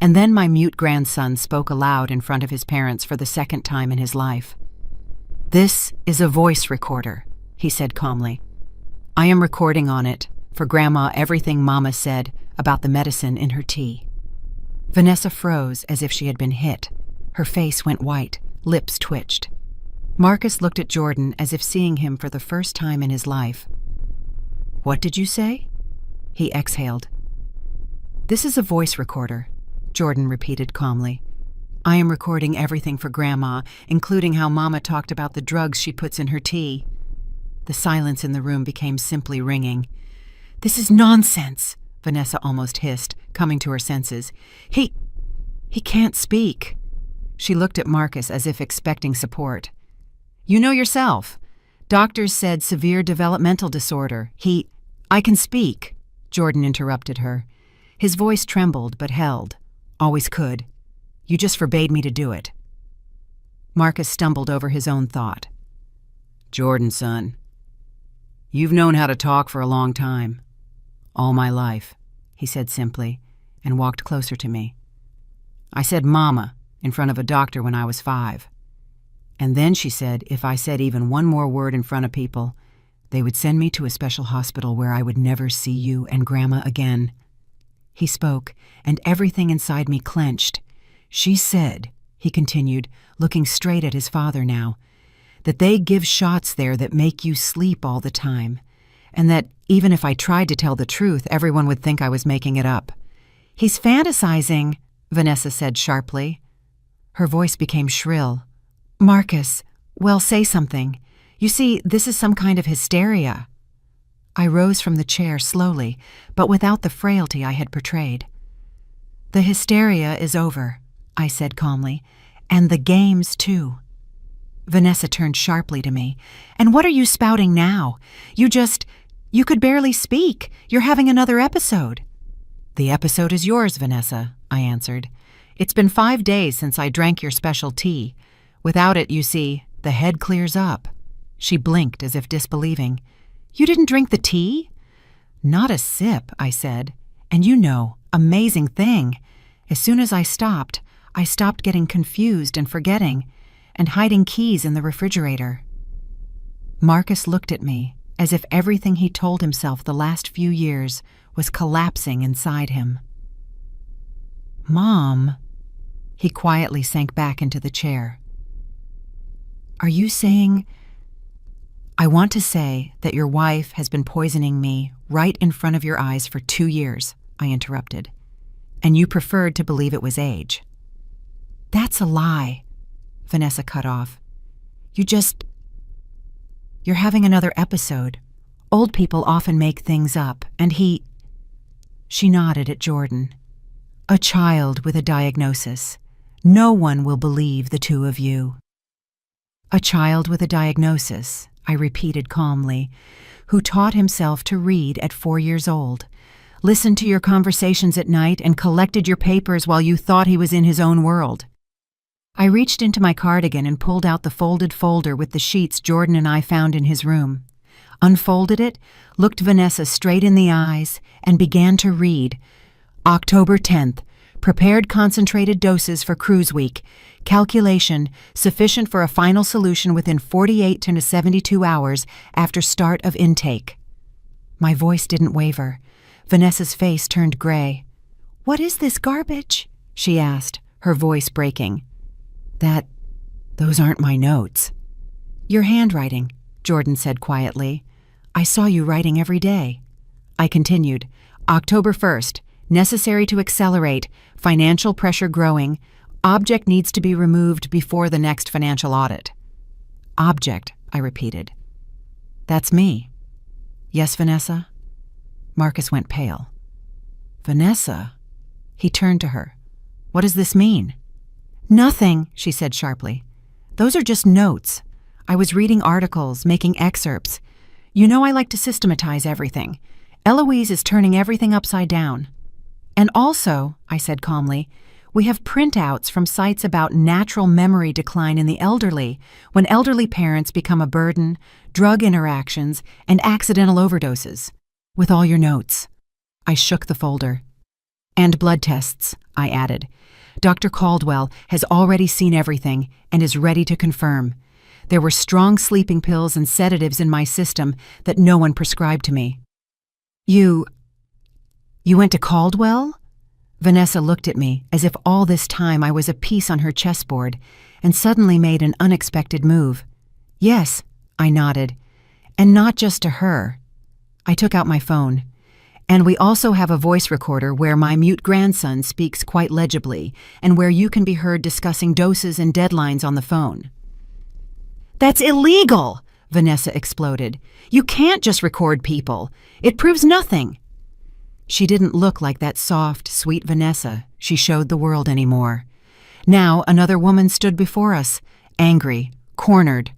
And then my mute grandson spoke aloud in front of his parents for the second time in his life. This is a voice recorder, he said calmly. I am recording on it, for Grandma everything Mama said, about the medicine in her tea. Vanessa froze as if she had been hit. Her face went white, lips twitched. Marcus looked at Jordan as if seeing him for the first time in his life. "What did you say?" He exhaled. "This is a voice recorder," Jordan repeated calmly. "I am recording everything for Grandma, including how Mama talked about the drugs she puts in her tea." The silence in the room became simply ringing. "This is nonsense," Vanessa almost hissed, coming to her senses. He can't speak." She looked at Marcus as if expecting support. "You know yourself. Doctors said severe developmental disorder. I can speak," Jordan interrupted her. His voice trembled but held. "Always could. You just forbade me to do it." Marcus stumbled over his own thought. "Jordan, son, you've known how to talk for a long time. All my life," he said simply, and walked closer to me. "I said Mama in front of a doctor when I was 5. And then she said if I said even one more word in front of people, they would send me to a special hospital where I would never see you and Grandma again." He spoke, and everything inside me clenched. "She said," he continued, looking straight at his father now, "that they give shots there that make you sleep all the time, and that even if I tried to tell the truth, everyone would think I was making it up." "He's fantasizing," Vanessa said sharply. Her voice became shrill. "Marcus, well, say something. You see, this is some kind of hysteria." I rose from the chair slowly, but without the frailty I had portrayed. "The hysteria is over," I said calmly, "and the games too." Vanessa turned sharply to me. "And what are you spouting now? You could barely speak. You're having another episode." "The episode is yours, Vanessa," I answered. "It's been 5 days since I drank your special tea. Without it, you see, the head clears up." She blinked as if disbelieving. "You didn't drink the tea?" "Not a sip," I said. "And you know, amazing thing. As soon as I stopped getting confused and forgetting, and hiding keys in the refrigerator." Marcus looked at me as if everything he told himself the last few years was collapsing inside him. "Mom," he quietly sank back into the chair. "Are you saying—" "I want to say that your wife has been poisoning me right in front of your eyes for 2 years, I interrupted. "And you preferred to believe it was age." "That's a lie," Vanessa cut off. You're having another episode. Old people often make things up, and She nodded at Jordan. "A child with a diagnosis. No one will believe the two of you." "A child with a diagnosis," I repeated calmly, "who taught himself to read at 4 years old, listened to your conversations at night, and collected your papers while you thought he was in his own world." I reached into my cardigan and pulled out the folded folder with the sheets Jordan and I found in his room, unfolded it, looked Vanessa straight in the eyes, and began to read. "October 10th, prepared concentrated doses for cruise week. Calculation sufficient for a final solution within 48 to 72 hours after start of intake." My voice didn't waver. Vanessa's face turned gray. "What is this garbage?" she asked, her voice breaking. Those aren't my notes." "Your handwriting," Jordan said quietly. "I saw you writing every day." I continued. "October 1st, necessary to accelerate, financial pressure growing, object needs to be removed before the next financial audit." "Object," I repeated. "That's me." "Yes, Vanessa?" Marcus went pale. "Vanessa?" He turned to her. "What does this mean?" "Nothing," she said sharply. "Those are just notes. I was reading articles, making excerpts. You know I like to systematize everything. Eloise is turning everything upside down. And also," I said calmly, "we have printouts from sites about natural memory decline in the elderly, when elderly parents become a burden, drug interactions, and accidental overdoses. With all your notes." I shook the folder. "And blood tests," I added. "Dr. Caldwell has already seen everything and is ready to confirm. There were strong sleeping pills and sedatives in my system that no one prescribed to me." You went to Caldwell? Vanessa looked at me as if all this time I was a piece on her chessboard, and suddenly made an unexpected move. Yes, I nodded. And not just to her. I took out my phone. And we also have a voice recorder where my mute grandson speaks quite legibly, and where you can be heard discussing doses and deadlines on the phone. That's illegal! Vanessa exploded. You can't just record people. It proves nothing. She didn't look like that soft, sweet Vanessa she showed the world anymore. Now another woman stood before us, angry, cornered.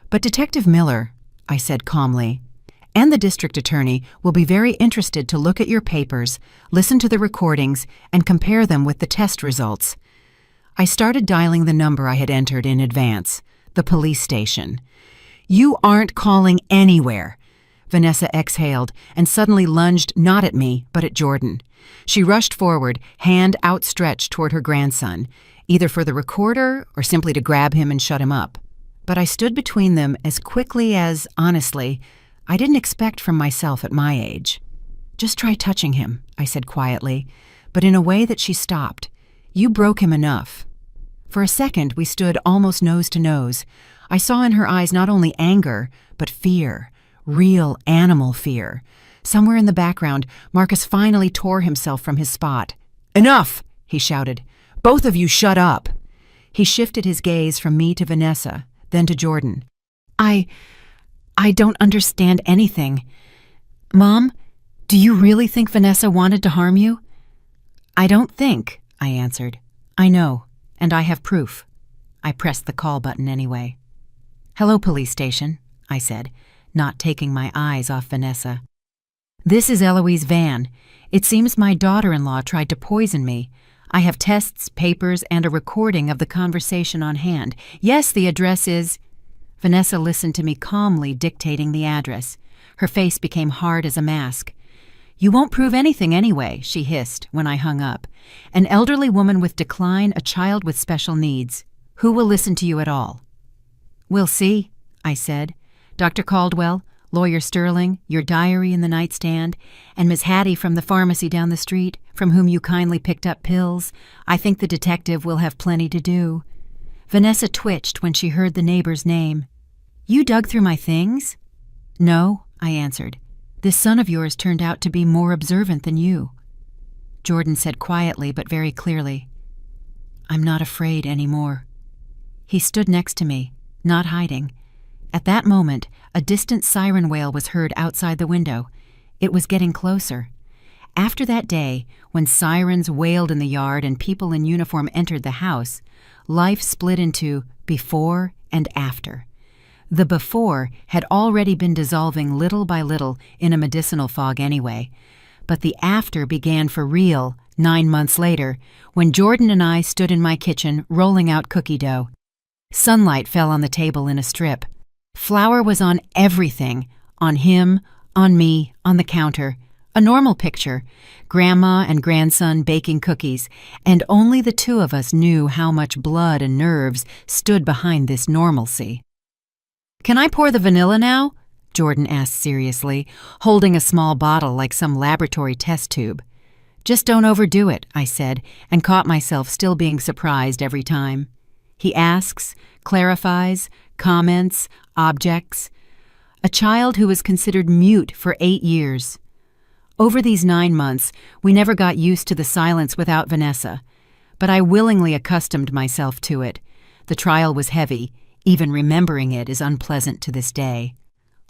But Detective Miller, I said calmly, and the district attorney will be very interested to look at your papers, listen to the recordings, and compare them with the test results. I started dialing the number I had entered in advance, the police station. You aren't calling anywhere. Vanessa exhaled and suddenly lunged not at me, but at Jordan. She rushed forward, hand outstretched toward her grandson, either for the recorder or simply to grab him and shut him up. But I stood between them as quickly as, honestly, I didn't expect from myself at my age. Just try touching him, I said quietly, but in a way that she stopped. You broke him enough. For a second, we stood almost nose to nose. I saw in her eyes not only anger, but fear. Real animal fear. Somewhere in the background, Marcus finally tore himself from his spot. Enough, he shouted. Both of you shut up. He shifted his gaze from me to Vanessa, then to Jordan. I don't understand anything. Mom, do you really think Vanessa wanted to harm you? I don't think, I answered. I know, and I have proof. I pressed the call button anyway. Hello, police station, I said, not taking my eyes off Vanessa. This is Eloise Van. It seems my daughter-in-law tried to poison me. I have tests, papers, and a recording of the conversation on hand. Yes, the address is... Vanessa listened to me calmly dictating the address. Her face became hard as a mask. You won't prove anything anyway, she hissed when I hung up. An elderly woman with decline, a child with special needs. Who will listen to you at all? We'll see, I said. Dr. Caldwell, Lawyer Sterling, your diary in the nightstand, and Miss Hattie from the pharmacy down the street, from whom you kindly picked up pills. I think the detective will have plenty to do. Vanessa twitched when she heard the neighbor's name. You dug through my things? No, I answered. This son of yours turned out to be more observant than you. Jordan said quietly but very clearly, I'm not afraid anymore. He stood next to me, not hiding. At that moment, a distant siren wail was heard outside the window. It was getting closer. After that day, when sirens wailed in the yard and people in uniform entered the house, life split into before and after. The before had already been dissolving little by little in a medicinal fog anyway, but the after began for real 9 months later, when Jordan and I stood in my kitchen rolling out cookie dough. Sunlight fell on the table in a strip. Flour was on everything, on him, on me, on the counter. A normal picture, Grandma and grandson baking cookies, and only the two of us knew how much blood and nerves stood behind this normalcy. Can I pour the vanilla now? Jordan asked seriously, holding a small bottle like some laboratory test tube. Just don't overdo it, I said, and caught myself still being surprised every time. He asks, clarifies, comments, objects. A child who was considered mute for 8 years. Over these 9 months, we never got used to the silence without Vanessa, but I willingly accustomed myself to it. The trial was heavy. Even remembering it is unpleasant to this day.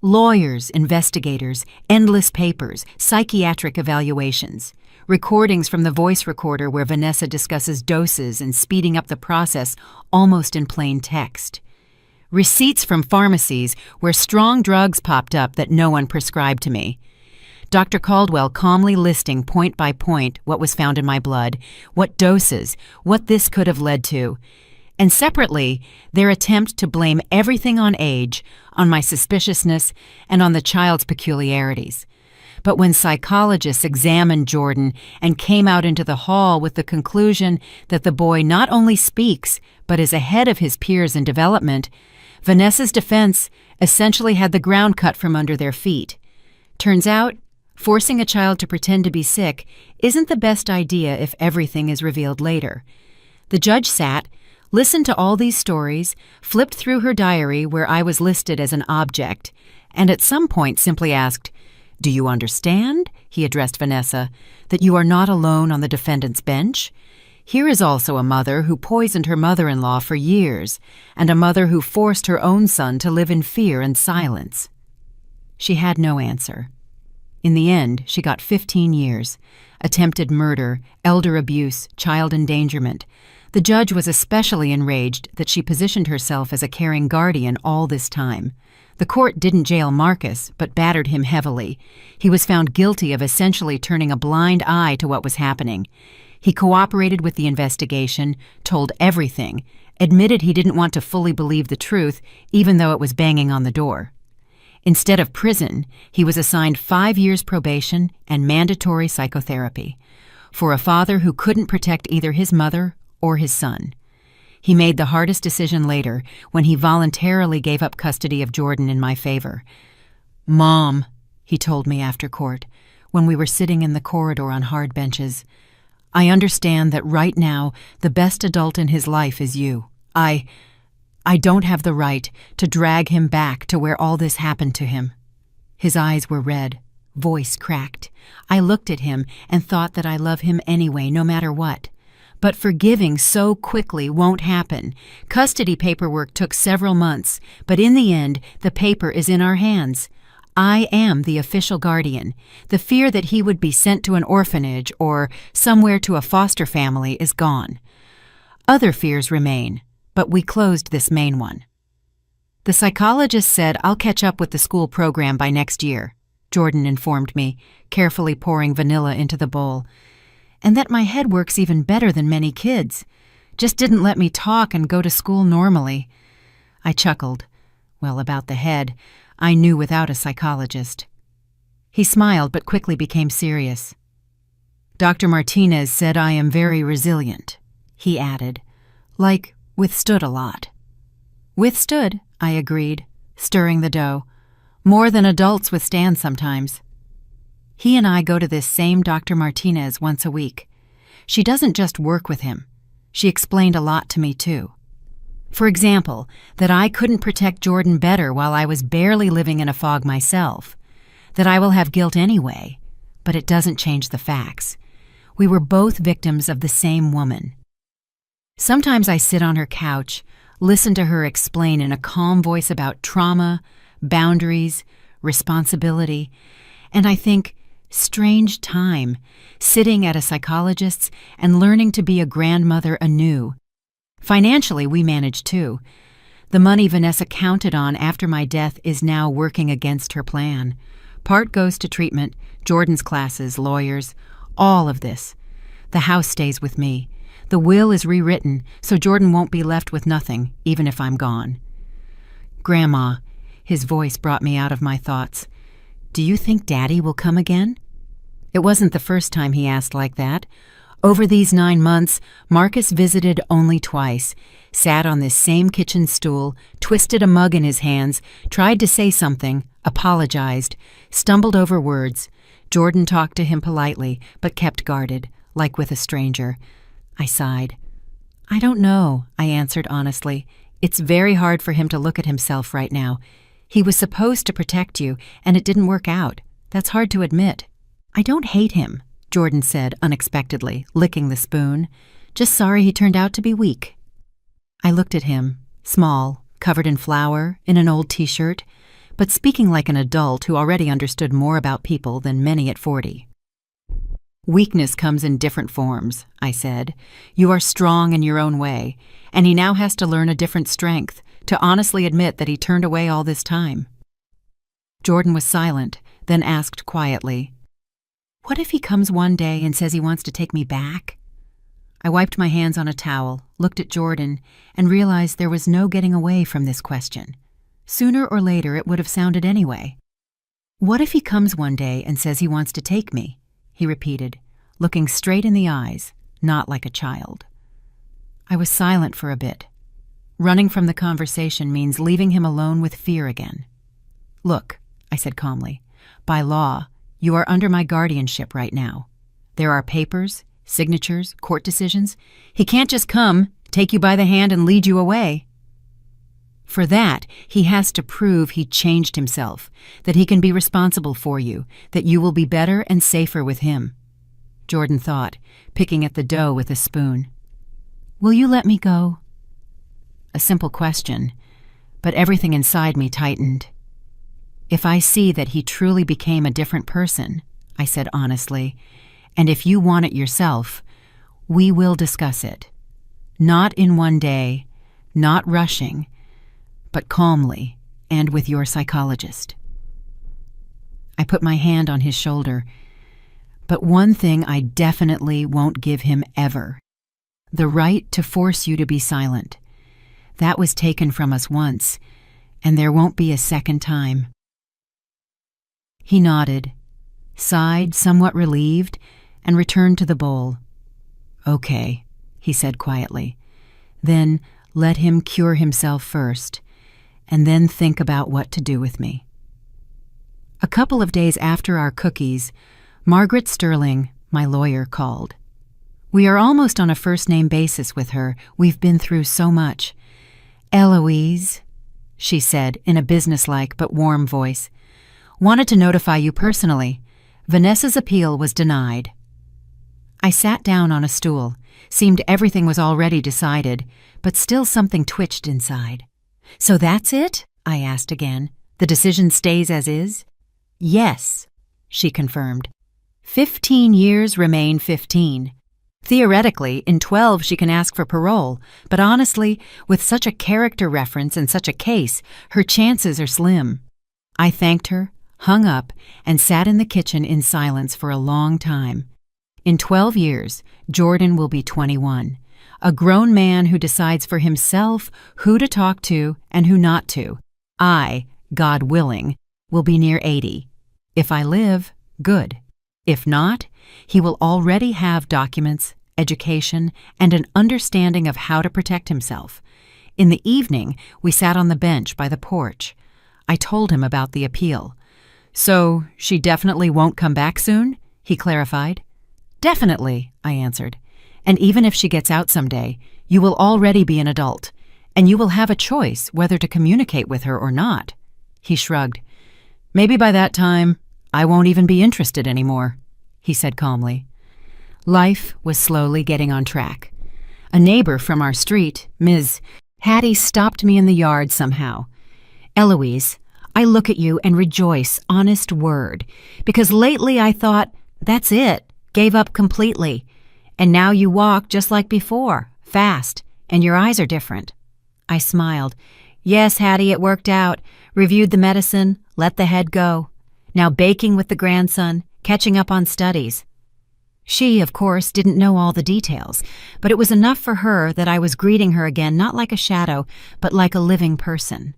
Lawyers, investigators, endless papers, psychiatric evaluations, recordings from the voice recorder where Vanessa discusses doses and speeding up the process almost in plain text. Receipts from pharmacies where strong drugs popped up that no one prescribed to me. Dr. Caldwell calmly listing point by point what was found in my blood, what doses, what this could have led to. And separately, their attempt to blame everything on age, on my suspiciousness, and on the child's peculiarities. But when psychologists examined Jordan and came out into the hall with the conclusion that the boy not only speaks, but is ahead of his peers in development, Vanessa's defense essentially had the ground cut from under their feet. Turns out, Forcing a child to pretend to be sick isn't the best idea if everything is revealed later. The judge sat, listened to all these stories, flipped through her diary where I was listed as an object, and at some point simply asked, "Do you understand," he addressed Vanessa, "that you are not alone on the defendant's bench? Here is also a mother who poisoned her mother-in-law for years, and a mother who forced her own son to live in fear and silence." She had no answer. In the end, she got 15 years. Attempted murder, elder abuse, child endangerment. The judge was especially enraged that she positioned herself as a caring guardian all this time. The court didn't jail Marcus, but battered him heavily. He was found guilty of essentially turning a blind eye to what was happening. He cooperated with the investigation, told everything, admitted he didn't want to fully believe the truth, even though it was banging on the door. Instead of prison, he was assigned 5 years probation and mandatory psychotherapy for a father who couldn't protect either his mother or his son. He made the hardest decision later when he voluntarily gave up custody of Jordan in my favor. "Mom," he told me after court, when we were sitting in the corridor on hard benches, "I understand that right now the best adult in his life is you. I don't have the right to drag him back to where all this happened to him." His eyes were red, voice cracked. I looked at him and thought that I love him anyway, no matter what. But forgiving so quickly won't happen. Custody paperwork took several months, but in the end, the paper is in our hands. I am the official guardian. The fear that he would be sent to an orphanage or somewhere to a foster family is gone. Other fears remain, but we closed this main one. "The psychologist said I'll catch up with the school program by next year," Jordan informed me, carefully pouring vanilla into the bowl. "And that my head works even better than many kids. Just didn't let me talk and go to school normally." I chuckled. Well, about the head, I knew without a psychologist. He smiled but quickly became serious. "Dr. Martinez said I am very resilient," he added, "like withstood a lot." "Withstood," I agreed, stirring the dough. "More than adults withstand sometimes." He and I go to this same Dr. Martinez once a week. She doesn't just work with him. She explained a lot to me, too. For example, that I couldn't protect Jordan better while I was barely living in a fog myself. That I will have guilt anyway, but it doesn't change the facts. We were both victims of the same woman. Sometimes I sit on her couch, listen to her explain in a calm voice about trauma, boundaries, responsibility, and I think, strange time, sitting at a psychologist's and learning to be a grandmother anew. Financially, we managed too. The money Vanessa counted on after my death is now working against her plan. Part goes to treatment, Jordan's classes, lawyers, all of this. The house stays with me. The will is rewritten, so Jordan won't be left with nothing, even if I'm gone. "Grandma," his voice brought me out of my thoughts, "do you think Daddy will come again?" It wasn't the first time he asked like that. Over these 9 months, Marcus visited only twice, sat on this same kitchen stool, twisted a mug in his hands, tried to say something, apologized, stumbled over words. Jordan talked to him politely, but kept guarded, like with a stranger. I sighed. "I don't know," I answered honestly. "It's very hard for him to look at himself right now. He was supposed to protect you, and it didn't work out. That's hard to admit." "I don't hate him," Jordan said unexpectedly, licking the spoon. "Just sorry he turned out to be weak." I looked at him, small, covered in flour, in an old t-shirt, but speaking like an adult who already understood more about people than many at 40. "Weakness comes in different forms," I said. "You are strong in your own way, and he now has to learn a different strength, to honestly admit that he turned away all this time." Jordan was silent, then asked quietly, "What if he comes one day and says he wants to take me back?" I wiped my hands on a towel, looked at Jordan, and realized there was no getting away from this question. Sooner or later it would have sounded anyway. "What if he comes one day and says he wants to take me?" he repeated, looking straight in the eyes, not like a child. I was silent for a bit. Running from the conversation means leaving him alone with fear again. "Look," I said calmly, "by law, You are under my guardianship right now. There are papers, signatures, court decisions. He can't just come, take you by the hand, and lead you away. For that, he has to prove he changed himself, that he can be responsible for you, that you will be better and safer with him. Jordan thought, picking at the dough with a spoon. Will you let me go? A simple question, but everything inside me tightened. If I see that he truly became a different person, I said honestly, and if you want it yourself, we will discuss it. Not in one day, not rushing, but calmly and with your psychologist. I put my hand on his shoulder. But one thing I definitely won't give him ever: the right to force you to be silent. That was taken from us once, and there won't be a second time. He nodded, sighed, somewhat relieved, and returned to the bowl. Okay, he said quietly. Then let him cure himself first, and then think about what to do with me. A couple of days after our cookies, Margaret Sterling, my lawyer, called. We are almost on a first-name basis with her. We've been through so much. Eloise, she said in a businesslike but warm voice, wanted to notify you personally. Vanessa's appeal was denied. I sat down on a stool. Seemed everything was already decided, but still something twitched inside. So that's it? I asked again. The decision stays as is? Yes, she confirmed. 15 years remain 15. Theoretically, in 12 she can ask for parole, but honestly, with such a character reference in such a case, her chances are slim. I thanked her, hung up, and sat in the kitchen in silence for a long time. In 12 years, Jordan will be 21, a grown man who decides for himself who to talk to and who not to. I, God willing, will be near 80. If I live, good. If not, he will already have documents, education, and an understanding of how to protect himself. In the evening, we sat on the bench by the porch. I told him about the appeal. So, she definitely won't come back soon? He clarified. Definitely, I answered. And even if she gets out someday, you will already be an adult, and you will have a choice whether to communicate with her or not. He shrugged. Maybe by that time, I won't even be interested anymore, he said calmly. Life was slowly getting on track. A neighbor from our street, Ms. Hattie, stopped me in the yard somehow. Eloise, I look at you and rejoice, honest word, because lately I thought, that's it, gave up completely. And now you walk just like before, fast, and your eyes are different. I smiled. Yes, Hattie, it worked out. Reviewed the medicine, let the head go. Now baking with the grandson, catching up on studies. She, of course, didn't know all the details, but it was enough for her that I was greeting her again not like a shadow, but like a living person.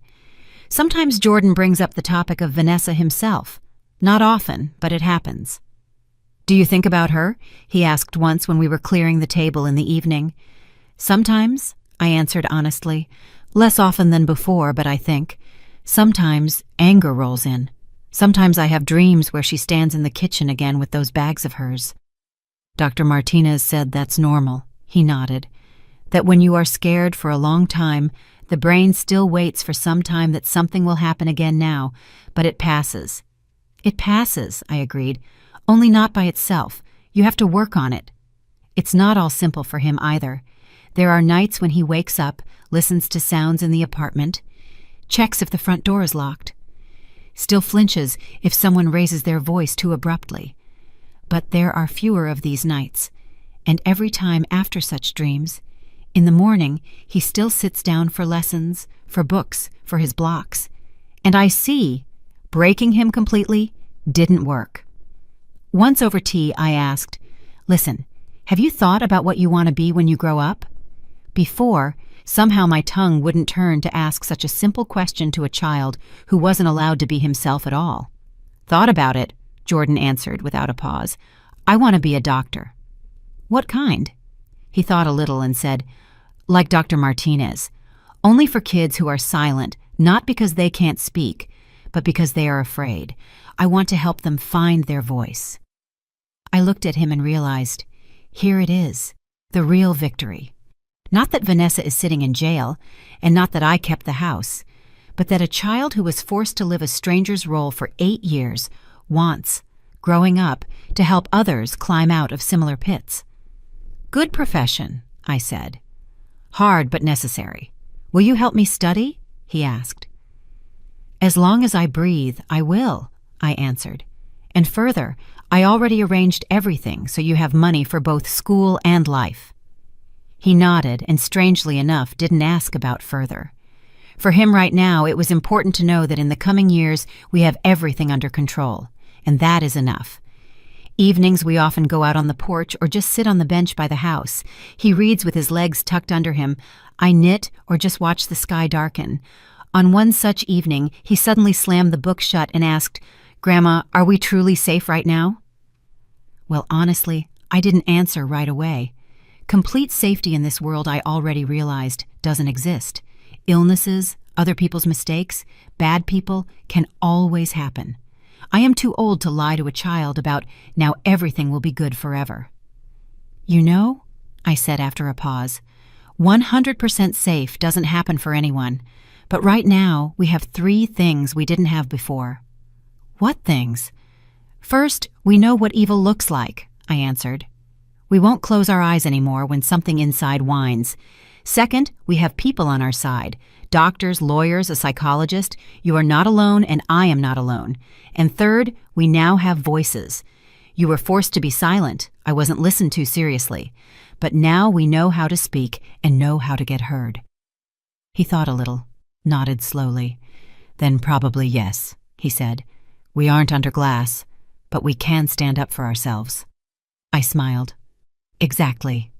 Sometimes Jordan brings up the topic of Vanessa himself. Not often, but it happens. Do you think about her? He asked once when we were clearing the table in the evening. Sometimes, I answered honestly. Less often than before, but I think. Sometimes anger rolls in. Sometimes I have dreams where she stands in the kitchen again with those bags of hers. Dr. Martinez said that's normal. He nodded. That when you are scared for a long time, the brain still waits for some time that something will happen again now, but it passes. It passes, I agreed. Only not by itself. You have to work on it. It's not all simple for him either. There are nights when he wakes up, listens to sounds in the apartment, checks if the front door is locked, still flinches if someone raises their voice too abruptly. But there are fewer of these nights, and every time after such dreams, in the morning he still sits down for lessons, for books, for his blocks. And I see, breaking him completely didn't work. Once over tea, I asked, Listen, have you thought about what you want to be when you grow up? Before, somehow my tongue wouldn't turn to ask such a simple question to a child who wasn't allowed to be himself at all. Thought about it, Jordan answered without a pause. I want to be a doctor. What kind? He thought a little and said, like Dr. Martinez. Only for kids who are silent, not because they can't speak, but because they are afraid. I want to help them find their voice. I looked at him and realized, here it is, the real victory. Not that Vanessa is sitting in jail, and not that I kept the house, but that a child who was forced to live a stranger's role for 8 years wants, growing up, to help others climb out of similar pits. Good profession, I said. Hard but necessary. Will you help me study? He asked. As long as I breathe, I will, I answered. And further, I already arranged everything so you have money for both school and life. He nodded and, strangely enough, didn't ask about further. For him right now, it was important to know that in the coming years we have everything under control, and that is enough. Evenings we often go out on the porch or just sit on the bench by the house. He reads with his legs tucked under him. I knit or just watch the sky darken. On one such evening, he suddenly slammed the book shut and asked, "Grandma, are we truly safe right now?" Well, honestly, I didn't answer right away. Complete safety in this world, I already realized, doesn't exist. Illnesses, other people's mistakes, bad people can always happen. I am too old to lie to a child about now everything will be good forever. You know, I said after a pause, 100% safe doesn't happen for anyone, but right now we have 3 things we didn't have before. What things? First, we know what evil looks like, I answered. We won't close our eyes anymore when something inside whines. Second, we have people on our side. Doctors, lawyers, a psychologist. You are not alone and I am not alone. And third, we now have voices. You were forced to be silent. I wasn't listened to seriously. But now we know how to speak and know how to get heard. He thought a little, nodded slowly. Then probably yes, he said. We aren't under glass, but we can stand up for ourselves. I smiled. Exactly.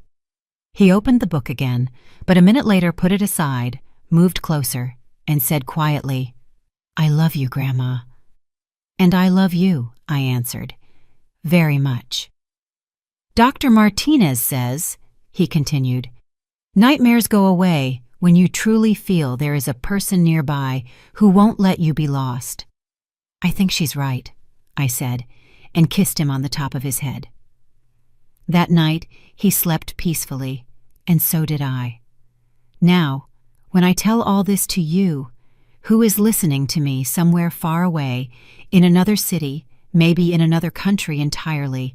He opened the book again, but a minute later put it aside, moved closer, and said quietly, I love you, Grandma. And I love you, I answered. Very much. Dr. Martinez says, he continued, nightmares go away when you truly feel there is a person nearby who won't let you be lost. I think she's right, I said, and kissed him on the top of his head. That night, he slept peacefully, and so did I. Now, when I tell all this to you, who is listening to me somewhere far away, in another city, maybe in another country entirely,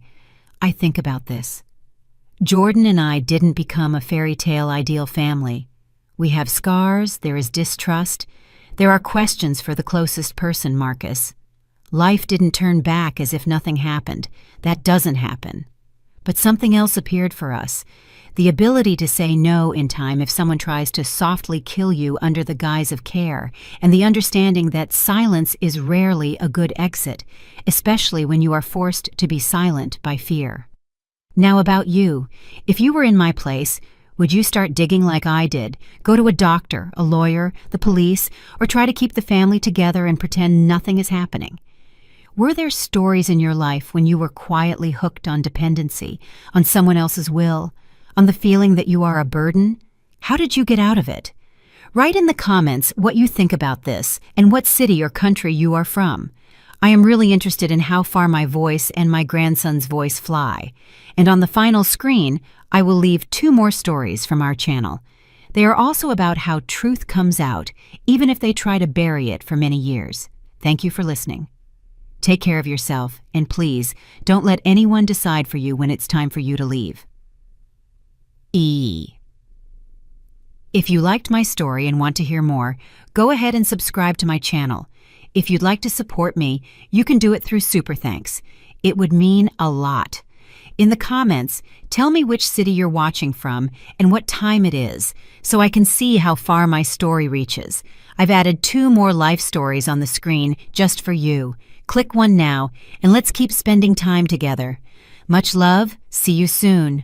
I think about this. Jordan and I didn't become a fairy tale ideal family. We have scars, there is distrust, there are questions for the closest person, Marcus. Life didn't turn back as if nothing happened. That doesn't happen. But something else appeared for us, the ability to say no in time if someone tries to softly kill you under the guise of care, and the understanding that silence is rarely a good exit, especially when you are forced to be silent by fear. Now about you, if you were in my place, would you start digging like I did, go to a doctor, a lawyer, the police, or try to keep the family together and pretend nothing is happening? Were there stories in your life when you were quietly hooked on dependency, on someone else's will, on the feeling that you are a burden? How did you get out of it? Write in the comments what you think about this and what city or country you are from. I am really interested in how far my voice and my grandson's voice fly. And on the final screen, I will leave 2 more stories from our channel. They are also about how truth comes out, even if they try to bury it for many years. Thank you for listening. Take care of yourself, and please, don't let anyone decide for you when it's time for you to leave. E. If you liked my story and want to hear more, go ahead and subscribe to my channel. If you'd like to support me, you can do it through Super Thanks. It would mean a lot. In the comments, tell me which city you're watching from and what time it is, so I can see how far my story reaches. I've added 2 more life stories on the screen just for you. Click one now, and let's keep spending time together. Much love. See you soon.